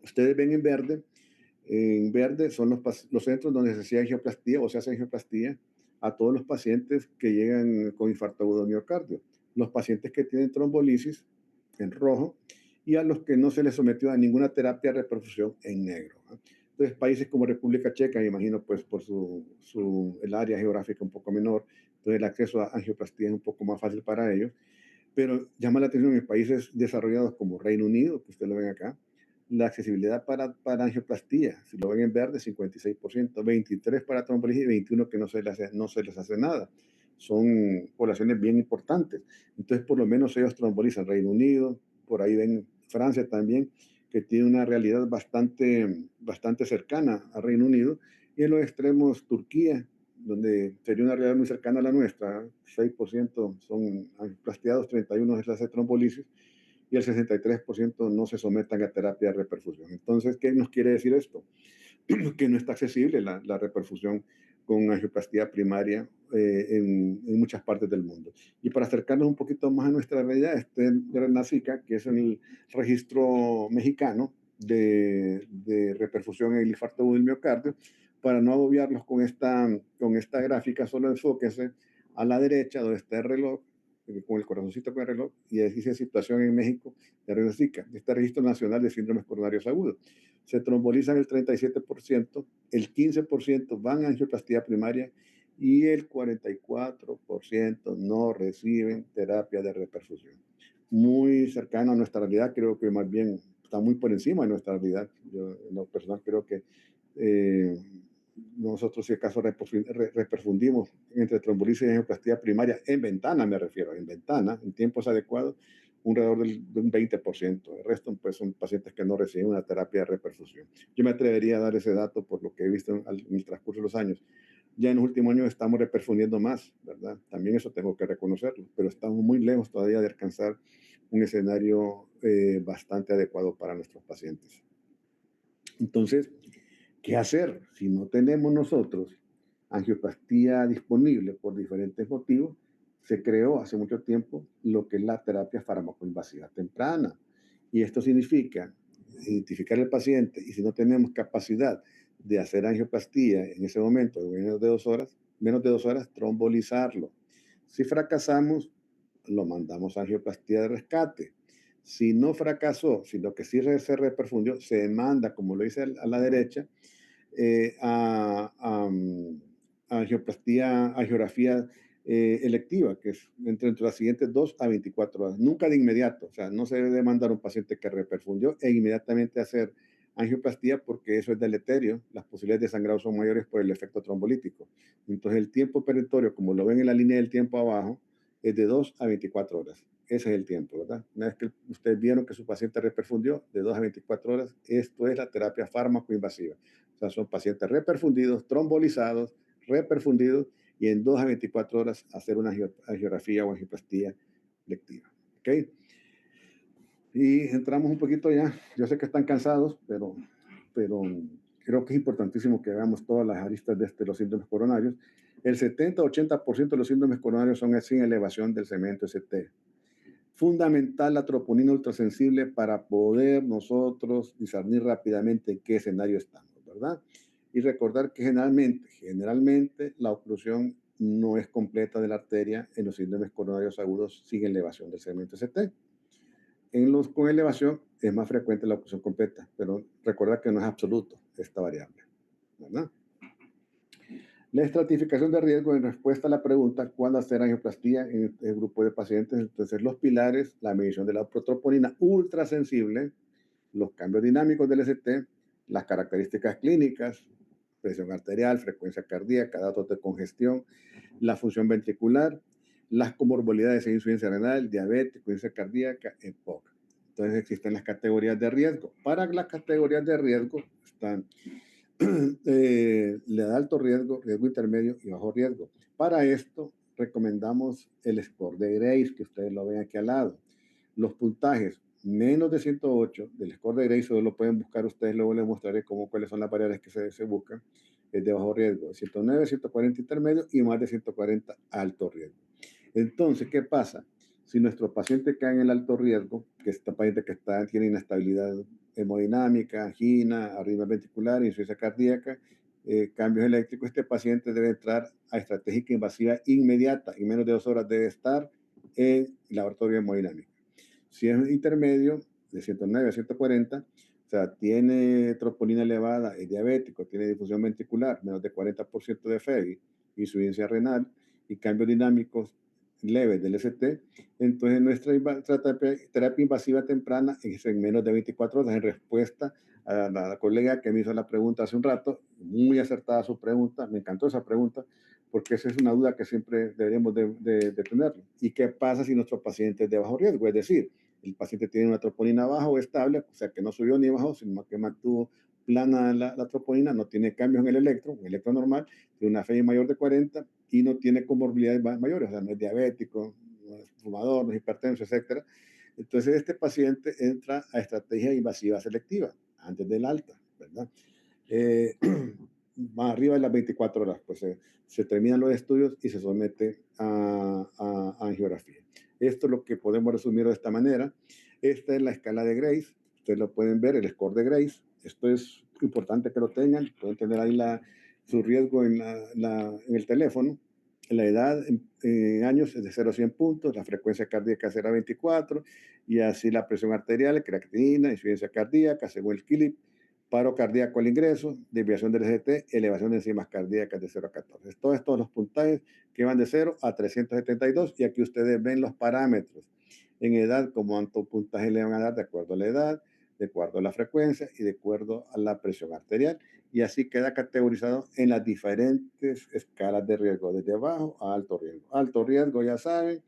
Ustedes ven en verde son los centros donde se hacía angioplastía o se hace angioplastía a todos los pacientes que llegan con infarto agudo de miocardio, los pacientes que tienen trombolisis en rojo, y a los que no se les sometió a ninguna terapia de reperfusión en negro, ¿no? Entonces, países como República Checa, me imagino, pues por el área geográfica un poco menor, entonces el acceso a angioplastía es un poco más fácil para ellos, pero llama la atención en países desarrollados como Reino Unido, que ustedes lo ven acá, la accesibilidad para angioplastía, si lo ven en verde, 56%, 23% para trombolisis y 21% que no se les hace nada. Son poblaciones bien importantes. Entonces, por lo menos ellos trombolizan. Reino Unido, por ahí ven Francia también, que tiene una realidad bastante cercana a Reino Unido. Y en los extremos, Turquía, donde sería una realidad muy cercana a la nuestra, 6% son angioplastiados, 31% es la de trombolisis, y el 63% no se sometan a terapia de reperfusión. Entonces, ¿qué nos quiere decir esto? Que no está accesible la reperfusión con angioplastia primaria en muchas partes del mundo. Y para acercarnos un poquito más a nuestra realidad, este es RENACICA, que es el registro mexicano de reperfusión en el infarto agudo del miocardio. Para no agobiarlos con esta gráfica, solo enfóquese a la derecha donde está el reloj, con el corazoncito con el reloj, y ahí dice situación en México de RENOSICA, este Registro Nacional de Síndromes Coronarios Agudos. Se trombolizan el 37%, el 15% van a angioplastía primaria y el 44% no reciben terapia de reperfusión. Muy cercano a nuestra realidad, creo que más bien está muy por encima de nuestra realidad. Yo, en lo personal, creo que nosotros, si acaso, reperfundimos entre trombolisis y angioplastía primaria, en ventana me refiero, en ventana, en tiempos adecuados, alrededor de un 20%. El resto, pues, son pacientes que no reciben una terapia de reperfusión. Yo me atrevería a dar ese dato por lo que he visto en el transcurso de los años. Ya en los últimos años estamos reperfundiendo más, ¿verdad? También eso tengo que reconocerlo, pero estamos muy lejos todavía de alcanzar un escenario bastante adecuado para nuestros pacientes. Entonces, ¿qué hacer si no tenemos nosotros angioplastia disponible por diferentes motivos? Se creó hace mucho tiempo lo que es la terapia farmacoinvasiva temprana. Y esto significa identificar al paciente, y si no tenemos capacidad de hacer angioplastía en ese momento, en menos de 2 horas, trombolizarlo. Si fracasamos, lo mandamos a angioplastía de rescate. Si no fracasó, sino que sí se reperfundió, se manda, como lo dice a la derecha, a angioplastía, angiografía electiva, que es entre las siguientes 2 a 24 horas. Nunca de inmediato, o sea, no se debe mandar a un paciente que reperfundió e inmediatamente hacer angioplastía porque eso es deleterio. Las posibilidades de sangrado son mayores por el efecto trombolítico. Entonces, el tiempo perentorio, como lo ven en la línea del tiempo abajo, es de 2 a 24 horas. Ese es el tiempo, ¿verdad? Una vez que ustedes vieron que su paciente reperfundió, de 2 a 24 horas, esto es la terapia fármaco-invasiva. O sea, son pacientes reperfundidos, trombolizados, reperfundidos, y en 2 a 24 horas hacer una angiografía o angioplastía lectiva. ¿Ok? Y entramos un poquito ya. Yo sé que están cansados, pero creo que es importantísimo que veamos todas las aristas de los síndromes coronarios. El 70-80% de los síndromes coronarios son sin elevación del segmento ST. Fundamental la troponina ultrasensible para poder nosotros discernir rápidamente en qué escenario estamos, ¿verdad? Y recordar que generalmente la oclusión no es completa de la arteria en los síndromes coronarios agudos sin elevación del segmento ST. En los con elevación es más frecuente la oclusión completa, pero recordar que no es absoluto esta variable, ¿verdad? La estratificación de riesgo en respuesta a la pregunta ¿cuándo hacer angioplastía en el grupo de pacientes? Entonces, los pilares, la medición de la protroponina ultrasensible, los cambios dinámicos del ST, las características clínicas, presión arterial, frecuencia cardíaca, datos de congestión, la función ventricular, las comorbilidades e insuficiencia renal, diabetes, insuficiencia cardíaca, EPOC. Entonces, existen las categorías de riesgo. Para las categorías de riesgo están de alto riesgo, riesgo intermedio y bajo riesgo. Para esto, recomendamos el score de Grace, que ustedes lo ven aquí al lado. Los puntajes menos de 108 del score de Grace, solo lo pueden buscar ustedes, luego les mostraré cuáles son las variables que se buscan, es de bajo riesgo, 109, 140 intermedio y más de 140 alto riesgo. Entonces, ¿qué pasa? Si nuestro paciente cae en el alto riesgo, que es este paciente que tiene inestabilidad hemodinámica, angina, arritmia ventricular, insuficiencia cardíaca, cambios eléctricos, este paciente debe entrar a estratégica invasiva inmediata. En menos de 2 horas debe estar en laboratorio hemodinámico. Si es intermedio, de 109 a 140, o sea, tiene troponina elevada, es diabético, tiene difusión ventricular, menos de 40% de FEBI, insuficiencia renal y cambios dinámicos leves del ST, entonces nuestra terapia invasiva temprana es en menos de 24 horas, en respuesta a la colega que me hizo la pregunta hace un rato, muy acertada su pregunta, me encantó esa pregunta, porque esa es una duda que siempre deberíamos de tener. ¿Y qué pasa si nuestro paciente es de bajo riesgo? Es decir, el paciente tiene una troponina baja o estable, o sea que no subió ni bajó, sino que mantuvo plana la troponina, no tiene cambios en el un electro normal, tiene una FEI mayor de 40 y no tiene comorbilidades mayores, o sea, no es diabético, no es fumador, no es hipertenso, etc. Entonces, este paciente entra a estrategia invasiva selectiva antes del alta, ¿verdad? Más arriba de las 24 horas, pues se terminan los estudios y se somete a angiografía. Esto es lo que podemos resumir de esta manera. Esta es la escala de Grace. ustedes lo pueden ver, el score de Grace. Esto es importante que lo tengan, pueden tener ahí su riesgo en el teléfono. La edad en años es de 0 a 100 puntos, la frecuencia cardíaca será 24, y así la presión arterial, creatinina, insuficiencia cardíaca, según el KILIP, paro cardíaco al ingreso, desviación del ECT, elevación de enzimas cardíacas de 0 a 14. Todos estos los puntajes que van de 0 a 372, y aquí ustedes ven los parámetros en edad, como cuánto puntaje le van a dar de acuerdo a la edad, de acuerdo a la frecuencia y de acuerdo a la presión arterial, y así queda categorizado en las diferentes escalas de riesgo, desde bajo a alto riesgo. Alto riesgo, ya saben,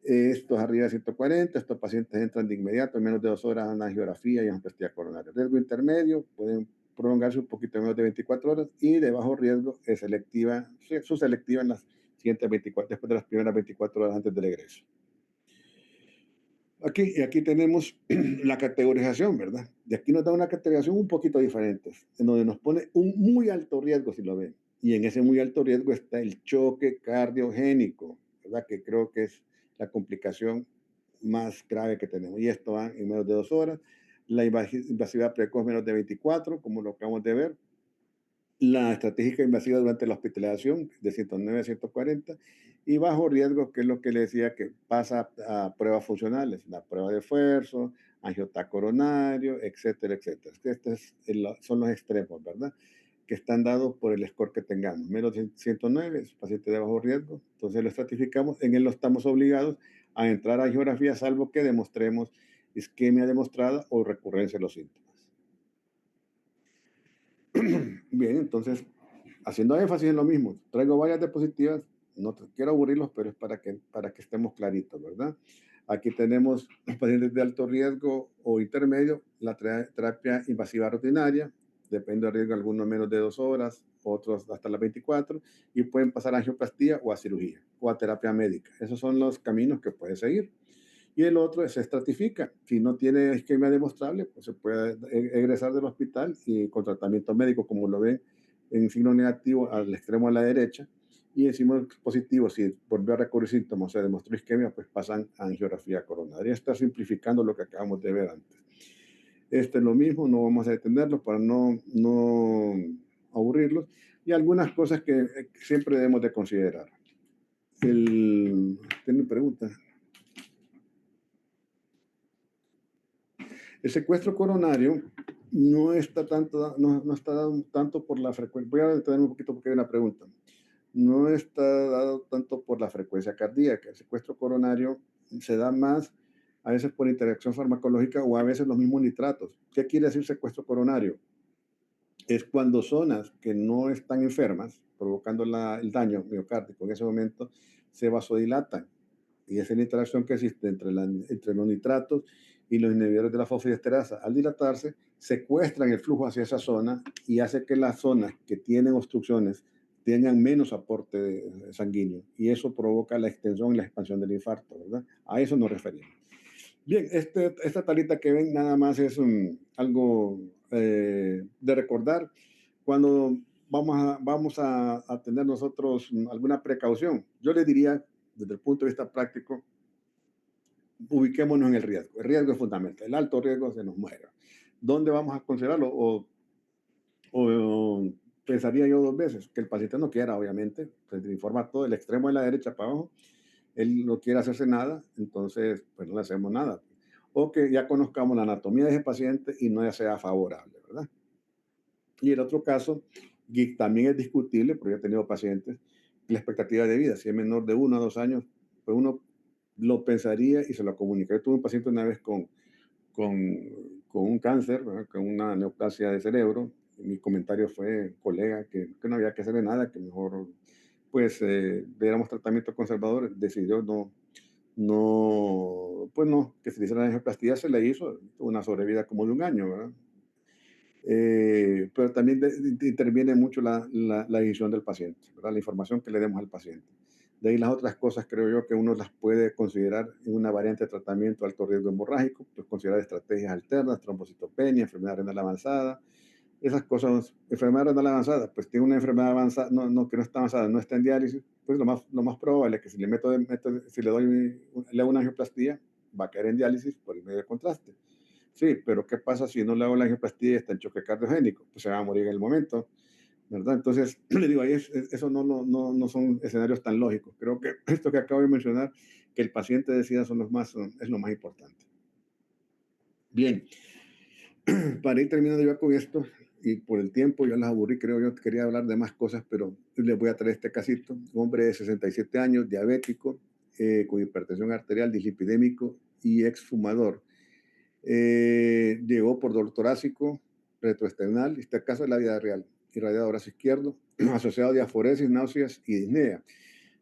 estos arriba de 140, estos pacientes entran de inmediato, en menos de 2 horas, en angiografía y angioplastia coronaria. Riesgo intermedio, pueden prolongarse un poquito menos de 24 horas, y de bajo riesgo es selectiva, su selectiva en las siguientes 24, después de las primeras 24 horas antes del egreso. Aquí tenemos la categorización, ¿verdad? De aquí nos da una categorización un poquito diferente, en donde nos pone un muy alto riesgo, si lo ven. Y en ese muy alto riesgo está el choque cardiogénico, ¿verdad? Que creo que es la complicación más grave que tenemos. Y esto va en menos de 2 horas. La invasividad precoz menos de 24, como lo acabamos de ver. La estratégica invasiva durante la hospitalización de 109 a 140, y bajo riesgo, que es lo que le decía, que pasa a pruebas funcionales, la prueba de esfuerzo, angiota coronario, etcétera, etcétera. Estos son los extremos, ¿verdad? Que están dados por el score que tengamos. Menos de 109 es paciente de bajo riesgo, entonces lo estratificamos, en él no estamos obligados a entrar a angiografía, salvo que demostremos isquemia demostrada o recurrencia de los síntomas. Bien, entonces, haciendo énfasis en lo mismo, traigo varias diapositivas, no quiero aburrirlos, pero es para que estemos claritos, ¿verdad? Aquí tenemos pacientes de alto riesgo o intermedio, la terapia invasiva rutinaria, depende del riesgo, algunos menos de 2 horas, otros hasta las 24, y pueden pasar a angioplastia o a cirugía o a terapia médica. Esos son los caminos que puede seguir. Y el otro se estratifica. Si no tiene isquemia demostrable, pues se puede egresar del hospital y con tratamiento médico, como lo ven en signo negativo al extremo a la derecha, y decimos positivo, si volvió a recurrir síntomas, se demostró isquemia, pues pasan a angiografía coronaria. Está simplificando lo que acabamos de ver antes. Este es lo mismo, no vamos a detenerlo para no aburrirlos, y algunas cosas que siempre debemos de considerar. ¿Tienen preguntas? El secuestro coronario no está dado tanto por la frecuencia. Voy a detenerme un poquito porque hay una pregunta. No está dado tanto por la frecuencia cardíaca. El secuestro coronario se da más a veces por interacción farmacológica o a veces los mismos nitratos. ¿Qué quiere decir secuestro coronario? Es cuando zonas que no están enfermas, provocando el daño miocárdico en ese momento, se vasodilatan. Y esa es la interacción que existe entre los nitratos y los inhibidores de la fosfodiesterasa. Al dilatarse, secuestran el flujo hacia esa zona y hace que las zonas que tienen obstrucciones tengan menos aporte sanguíneo. Y eso provoca la extensión y la expansión del infarto, ¿verdad? A eso nos referimos. Bien, esta tablita que ven nada más es algo de recordar cuando vamos a tener nosotros alguna precaución. Yo le diría, desde el punto de vista práctico, ubiquémonos en el riesgo. El riesgo es fundamental. El alto riesgo se nos muere. ¿Dónde vamos a considerarlo? O pensaría yo 2 veces, que el paciente no quiera, obviamente, se le informa todo, el extremo de la derecha para abajo, él no quiere hacerse nada, entonces pues no le hacemos nada. O que ya conozcamos la anatomía de ese paciente y no ya sea favorable, ¿verdad? Y el otro caso, y también es discutible, porque yo he tenido pacientes, la expectativa de vida, si es menor de 1 a 2 años, pues uno lo pensaría y se lo comunica. Yo tuve un paciente una vez con, con un cáncer, ¿verdad? Con una neoplasia de cerebro. Mi comentario fue, colega, que no había que hacerle nada, que mejor pues diéramos tratamiento conservador. Decidió pues no, que se le hiciera la angioplastia, se le hizo una sobrevida como de 1 año, ¿verdad? Pero también interviene mucho la decisión del paciente, ¿verdad? La información que le demos al paciente. De ahí las otras cosas creo yo que uno las puede considerar en una variante de tratamiento de alto riesgo hemorrágico, pues considerar estrategias alternas, trombocitopenia, enfermedad renal avanzada, esas cosas. Enfermedad renal avanzada, pues tiene una enfermedad avanzada, que no está avanzada, no está en diálisis, pues lo más probable es que si si le doy una angioplastía, va a caer en diálisis por el medio de contraste. Sí, pero ¿qué pasa si no le hago la angioplastia y está en choque cardiogénico? Pues se va a morir en el momento, ¿verdad? Entonces, le digo, ahí eso no son escenarios tan lógicos. Creo que esto que acabo de mencionar, que el paciente decida es lo más importante. Bien, para ir terminando ya con esto, y por el tiempo ya las aburrí, creo yo, quería hablar de más cosas, pero les voy a traer este casito. Un hombre de 67 años, diabético, con hipertensión arterial, dislipidémico y exfumador. Llegó por dolor torácico, retroesternal, este caso es la vida real, irradiado brazo izquierdo, asociado a diaforesis, náuseas y disnea.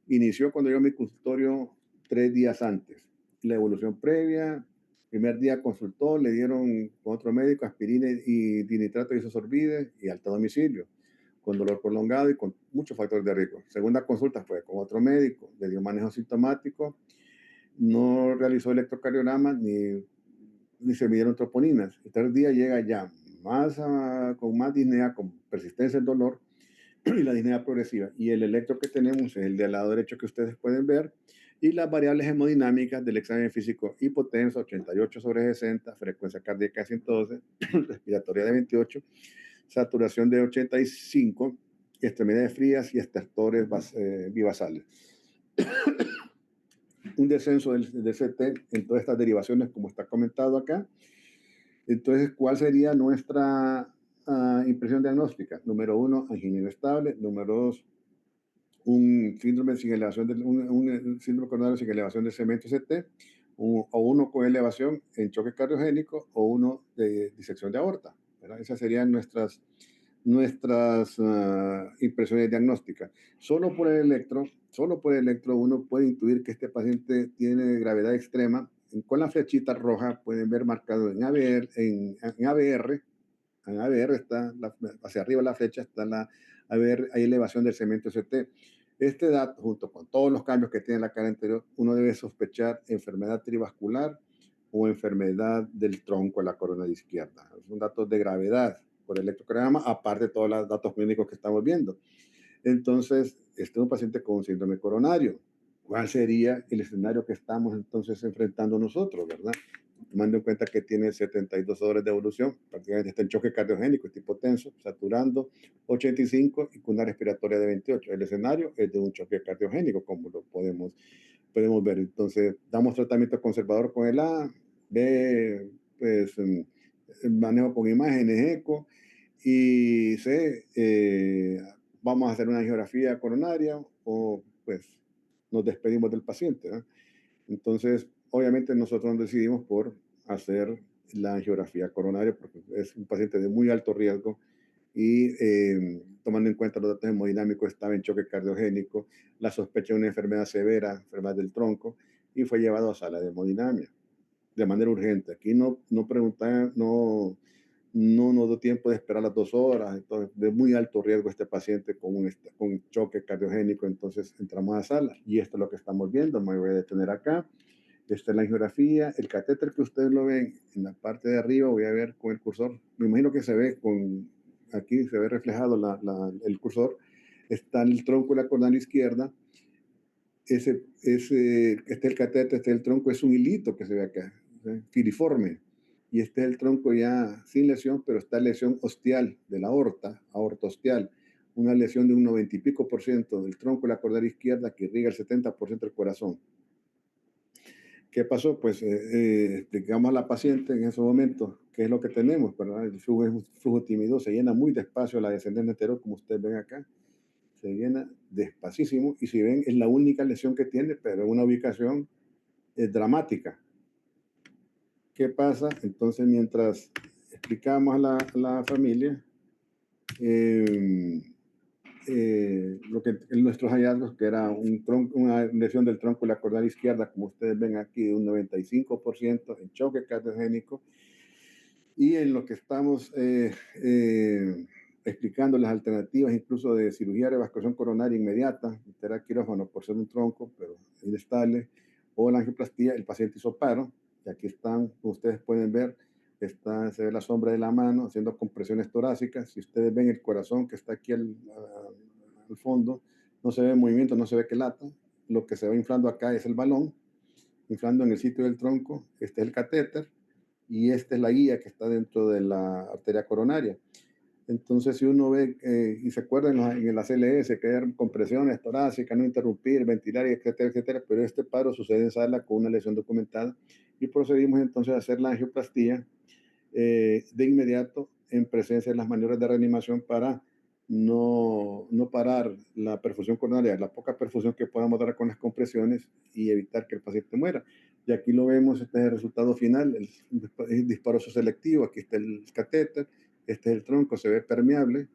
Inició cuando yo a mi consultorio 3 días antes. La evolución previa, primer día consultó, le dieron con otro médico aspirina y dinitrato de isosorbide y alta domicilio, con dolor prolongado y con muchos factores de riesgo. Segunda consulta fue con otro médico, le dio manejo sintomático, no realizó electrocardiograma ni se midieron troponinas. El tercer día llega ya más con más disnea, con persistencia en dolor y la disnea progresiva. Y el electro que tenemos es el del lado derecho que ustedes pueden ver. Y las variables hemodinámicas del examen físico: hipotenso 88/60, frecuencia cardíaca 112, respiratoria de 28, saturación de 85, extremidades frías y estertores bivasales. Un descenso del CT en todas estas derivaciones, como está comentado acá. Entonces, ¿cuál sería nuestra impresión diagnóstica? Número 1, angina inestable. Número 2, un síndrome sin elevación un síndrome coronario sin elevación de cemento CT, o uno con elevación en choque cardiogénico, o uno de disección de aorta, ¿verdad? Esas serían nuestras impresiones diagnósticas. Solo por el electro uno puede intuir que este paciente tiene gravedad extrema. Con la flechita roja pueden ver marcado en ABR, en ABR está hacia arriba la flecha, está hay elevación del cemento CT. Este dato, junto con todos los cambios que tiene la cara anterior, uno debe sospechar enfermedad trivascular o enfermedad del tronco de la corona izquierda. Son datos de gravedad por electrocardiograma, aparte de todos los datos clínicos que estamos viendo. Entonces, este es un paciente con síndrome coronario. ¿Cuál sería el escenario que estamos entonces enfrentando nosotros, verdad? Tomando en cuenta que tiene 72 horas de evolución, prácticamente está en choque cardiogénico, está hipotenso, saturando 85 y con una respiratoria de 28. El escenario es de un choque cardiogénico, como lo podemos ver. Entonces, damos tratamiento conservador con el A, B, pues, manejo con imágenes, eco, y C, vamos a hacer una angiografía coronaria o pues nos despedimos del paciente, ¿no? Entonces, obviamente nosotros nos decidimos por hacer la angiografía coronaria porque es un paciente de muy alto riesgo y tomando en cuenta los datos hemodinámicos, estaba en choque cardiogénico, la sospecha de una enfermedad severa, enfermedad del tronco, y fue llevado a sala de hemodinamia de manera urgente. Aquí no preguntan, no nos dio tiempo de esperar las 2 horas, entonces de muy alto riesgo este paciente con choque cardiogénico, entonces entramos a sala y esto es lo que estamos viendo. Me voy a detener acá. Esta es la angiografía, el catéter que ustedes lo ven en la parte de arriba, voy a ver con el cursor, me imagino que se ve aquí se ve reflejado el cursor, está el tronco de la coronaria izquierda, este es el catéter, este es el tronco, es un hilito que se ve acá, ¿sí? Filiforme, y este es el tronco ya sin lesión, pero está lesión ostial de la aorta ostial, una lesión de un 90 y pico por ciento del tronco de la coronaria izquierda que irriga el 70% del corazón. ¿Qué pasó? Pues explicamos a la paciente en ese momento qué es lo que tenemos, ¿verdad? El flujo es un flujo tímido, se llena muy despacio la descendente anterior, como ustedes ven acá, se llena despacísimo, y si ven es la única lesión que tiene, pero en una ubicación dramática. ¿Qué pasa? Entonces, mientras explicamos a la familia nuestros hallazgos, que era una lesión del tronco de la coronaria izquierda, como ustedes ven aquí, de un 95% en choque cardiogénico, y en lo que estamos explicando las alternativas, incluso de cirugía de revasculación coronaria inmediata, meter quirófano por ser un tronco, pero inestable, o la angioplastía, el paciente hizo paro, y aquí están, como ustedes pueden ver, se ve la sombra de la mano haciendo compresiones torácicas. Si ustedes ven el corazón que está aquí al fondo, no se ve movimiento, no se ve que lata. Lo que se va inflando acá es el balón, inflando en el sitio del tronco. Este es el catéter. y esta es la guía que está dentro de la arteria coronaria. Entonces, si uno ve y se acuerda en la CLS que hay compresiones torácicas, no interrumpir, ventilar, etcétera, etcétera, pero este paro sucede en sala con una lesión documentada y procedimos entonces a hacer la angioplastía de inmediato en presencia de las maniobras de reanimación para no parar la perfusión coronaria, la poca perfusión que podamos dar con las compresiones y evitar que el paciente muera. Y aquí lo vemos, este es el resultado final, el disparo selectivo, aquí está el catéter, este es el tronco, se ve permeable,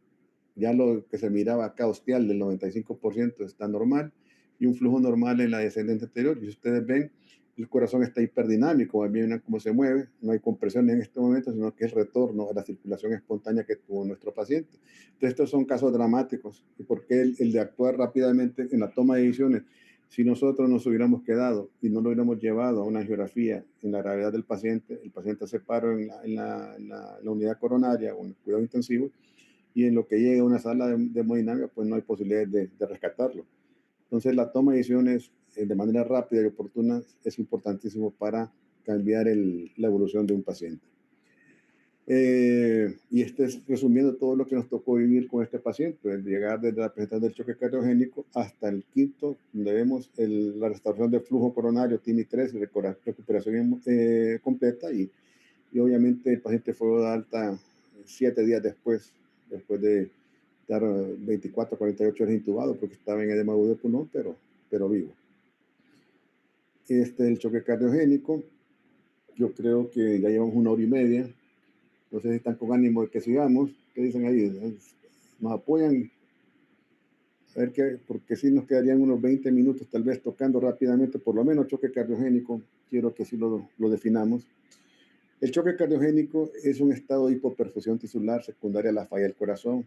ya lo que se miraba acá ostial del 95% está normal y un flujo normal en la descendente anterior. Y si ustedes ven, el corazón está hiperdinamico, bien cómo se mueve, no hay compresión en este momento, sino que es retorno a la circulación espontánea que tuvo nuestro paciente. Entonces, estos son casos dramáticos. ¿Y por qué el de actuar rápidamente en la toma de decisiones? Si nosotros nos hubiéramos quedado y no lo hubiéramos llevado a una angiografía en la gravedad del paciente, el paciente se paró en la unidad coronaria o en el cuidado intensivo, y en lo que llegue a una sala de hemodinámica, pues no hay posibilidad de rescatarlo. Entonces, la toma de decisiones de manera rápida y oportuna es importantísimo para cambiar la evolución de un paciente. Y este es resumiendo todo lo que nos tocó vivir con este paciente, el llegar desde la presentación del choque cardiogénico hasta el quinto, donde vemos la restauración del flujo coronario, TIMI 3, recuperación completa, y obviamente el paciente fue de alta 7 días después de estar 24 a 48 horas intubado porque estaba en edema agudo de pulmón, pero vivo. Este es el choque cardiogénico. Yo creo que ya llevamos 1 hora y media. No sé si están con ánimo de que sigamos. ¿Qué dicen ahí? ¿Nos apoyan? A ver qué, porque sí nos quedarían unos 20 minutos tal vez tocando rápidamente, por lo menos choque cardiogénico. Quiero que sí lo definamos. El choque cardiogénico es un estado de hipoperfusión tisular secundaria a la falla del corazón,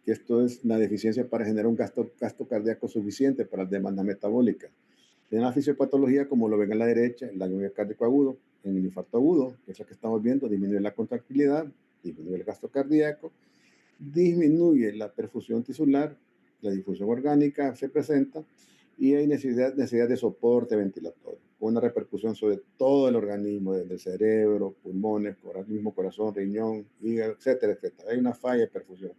que esto es la deficiencia para generar un gasto cardíaco suficiente para la demanda metabólica. En la fisiopatología, como lo ven a la derecha, el daño miocárdico agudo, en el infarto agudo, que es lo que estamos viendo, disminuye la contractilidad, disminuye el gasto cardíaco, disminuye la perfusión tisular, la difusión orgánica se presenta y hay necesidad de soporte ventilatorio, con una repercusión sobre todo el organismo, desde el cerebro, pulmones, mismo corazón, riñón, hígado, etcétera, etcétera. Hay una falla de perfusión.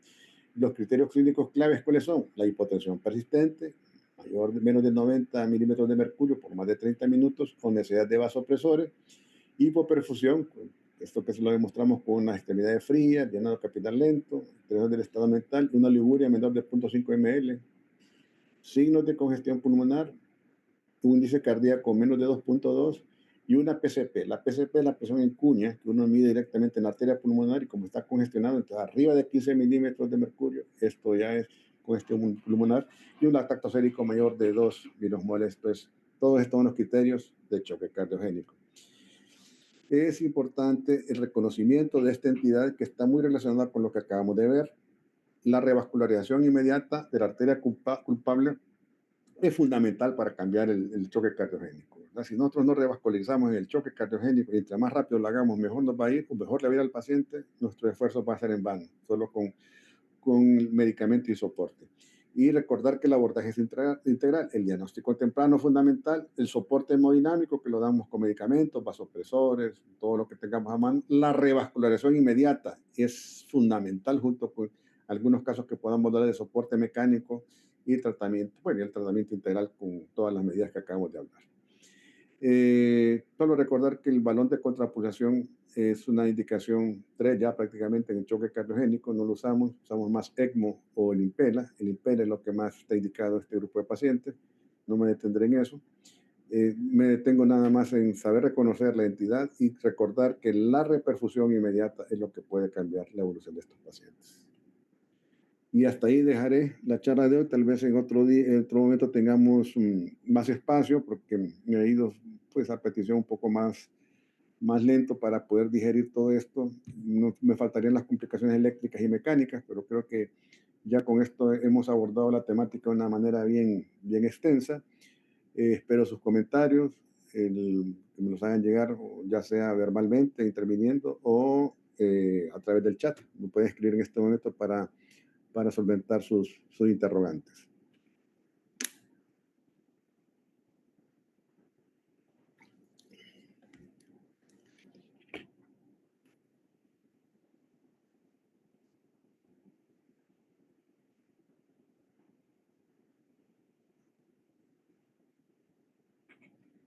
Los criterios clínicos claves, ¿cuáles son? La hipotensión persistente, menos de 90 milímetros de mercurio por más de 30 minutos, con necesidad de vasopresores, hipoperfusión, esto que se lo demostramos con una extremidad fría, llenado capilar lento, alteración del estado mental, una liguria menor de 0.5 ml, signos de congestión pulmonar, un índice cardíaco menos de 2.2 y una PCP. La PCP es la presión en cuña que uno mide directamente en la arteria pulmonar y como está congestionado, entonces arriba de 15 milímetros de mercurio, esto ya es congestión pulmonar, y un lactato sérico mayor de 2 milismoles. Pues todos estos son los criterios de choque cardiogénico. Es importante el reconocimiento de esta entidad que está muy relacionada con lo que acabamos de ver. La revascularización inmediata de la arteria culpable es fundamental para cambiar el choque cardiogénico, ¿verdad? Si nosotros no revascularizamos en el choque cardiogénico y entre más rápido lo hagamos, mejor nos va a ir, o mejor le va a ir al paciente, nuestro esfuerzo va a ser en vano, solo con medicamento y soporte. Y recordar que el abordaje es integral, el diagnóstico temprano fundamental, el soporte hemodinámico que lo damos con medicamentos, vasopresores, todo lo que tengamos a mano, la revascularización inmediata es fundamental junto con algunos casos que podamos dar de soporte mecánico y tratamiento, bueno, y el tratamiento integral con todas las medidas que acabamos de hablar. Solo recordar que el balón de contrapulsación es una indicación 3 ya prácticamente en el choque cardiogénico, no lo usamos más ECMO o el Impela. El Impela es lo que más está indicado a este grupo de pacientes, no me detendré en eso. Me detengo nada más en saber reconocer la entidad y recordar que la reperfusión inmediata es lo que puede cambiar la evolución de estos pacientes. Y hasta ahí dejaré la charla de hoy. Tal vez en otro día, en otro momento tengamos más espacio, porque me he ido pues a petición un poco más lento para poder digerir todo esto. No, me faltarían las complicaciones eléctricas y mecánicas, pero creo que ya con esto hemos abordado la temática de una manera bien extensa. Espero sus comentarios, que me los hagan llegar, ya sea verbalmente, interviniendo, o a través del chat. Me pueden escribir en este momento para solventar sus interrogantes.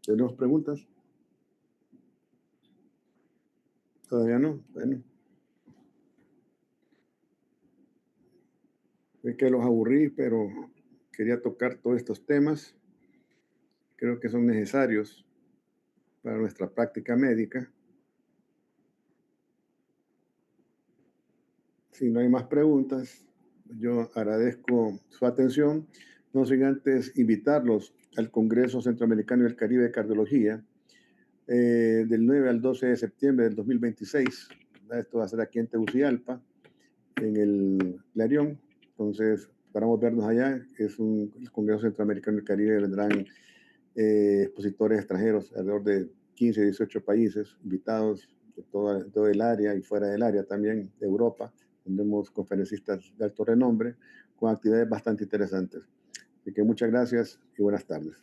¿Tenemos preguntas? ¿Todavía no? Bueno. Sé que los aburrí, pero quería tocar todos estos temas. Creo que son necesarios para nuestra práctica médica. Si no hay más preguntas, yo agradezco su atención. No sin antes invitarlos al Congreso Centroamericano y del Caribe de Cardiología del 9 al 12 de septiembre del 2026. Esto va a ser aquí en Tegucigalpa, en el Clarion. Entonces, esperamos vernos allá. Es el Congreso Centroamericano y del Caribe. Vendrán expositores extranjeros, alrededor de 15, 18 países, invitados de todo el área y fuera del área también, de Europa. Tendremos conferencistas de alto renombre con actividades bastante interesantes. Así que muchas gracias y buenas tardes.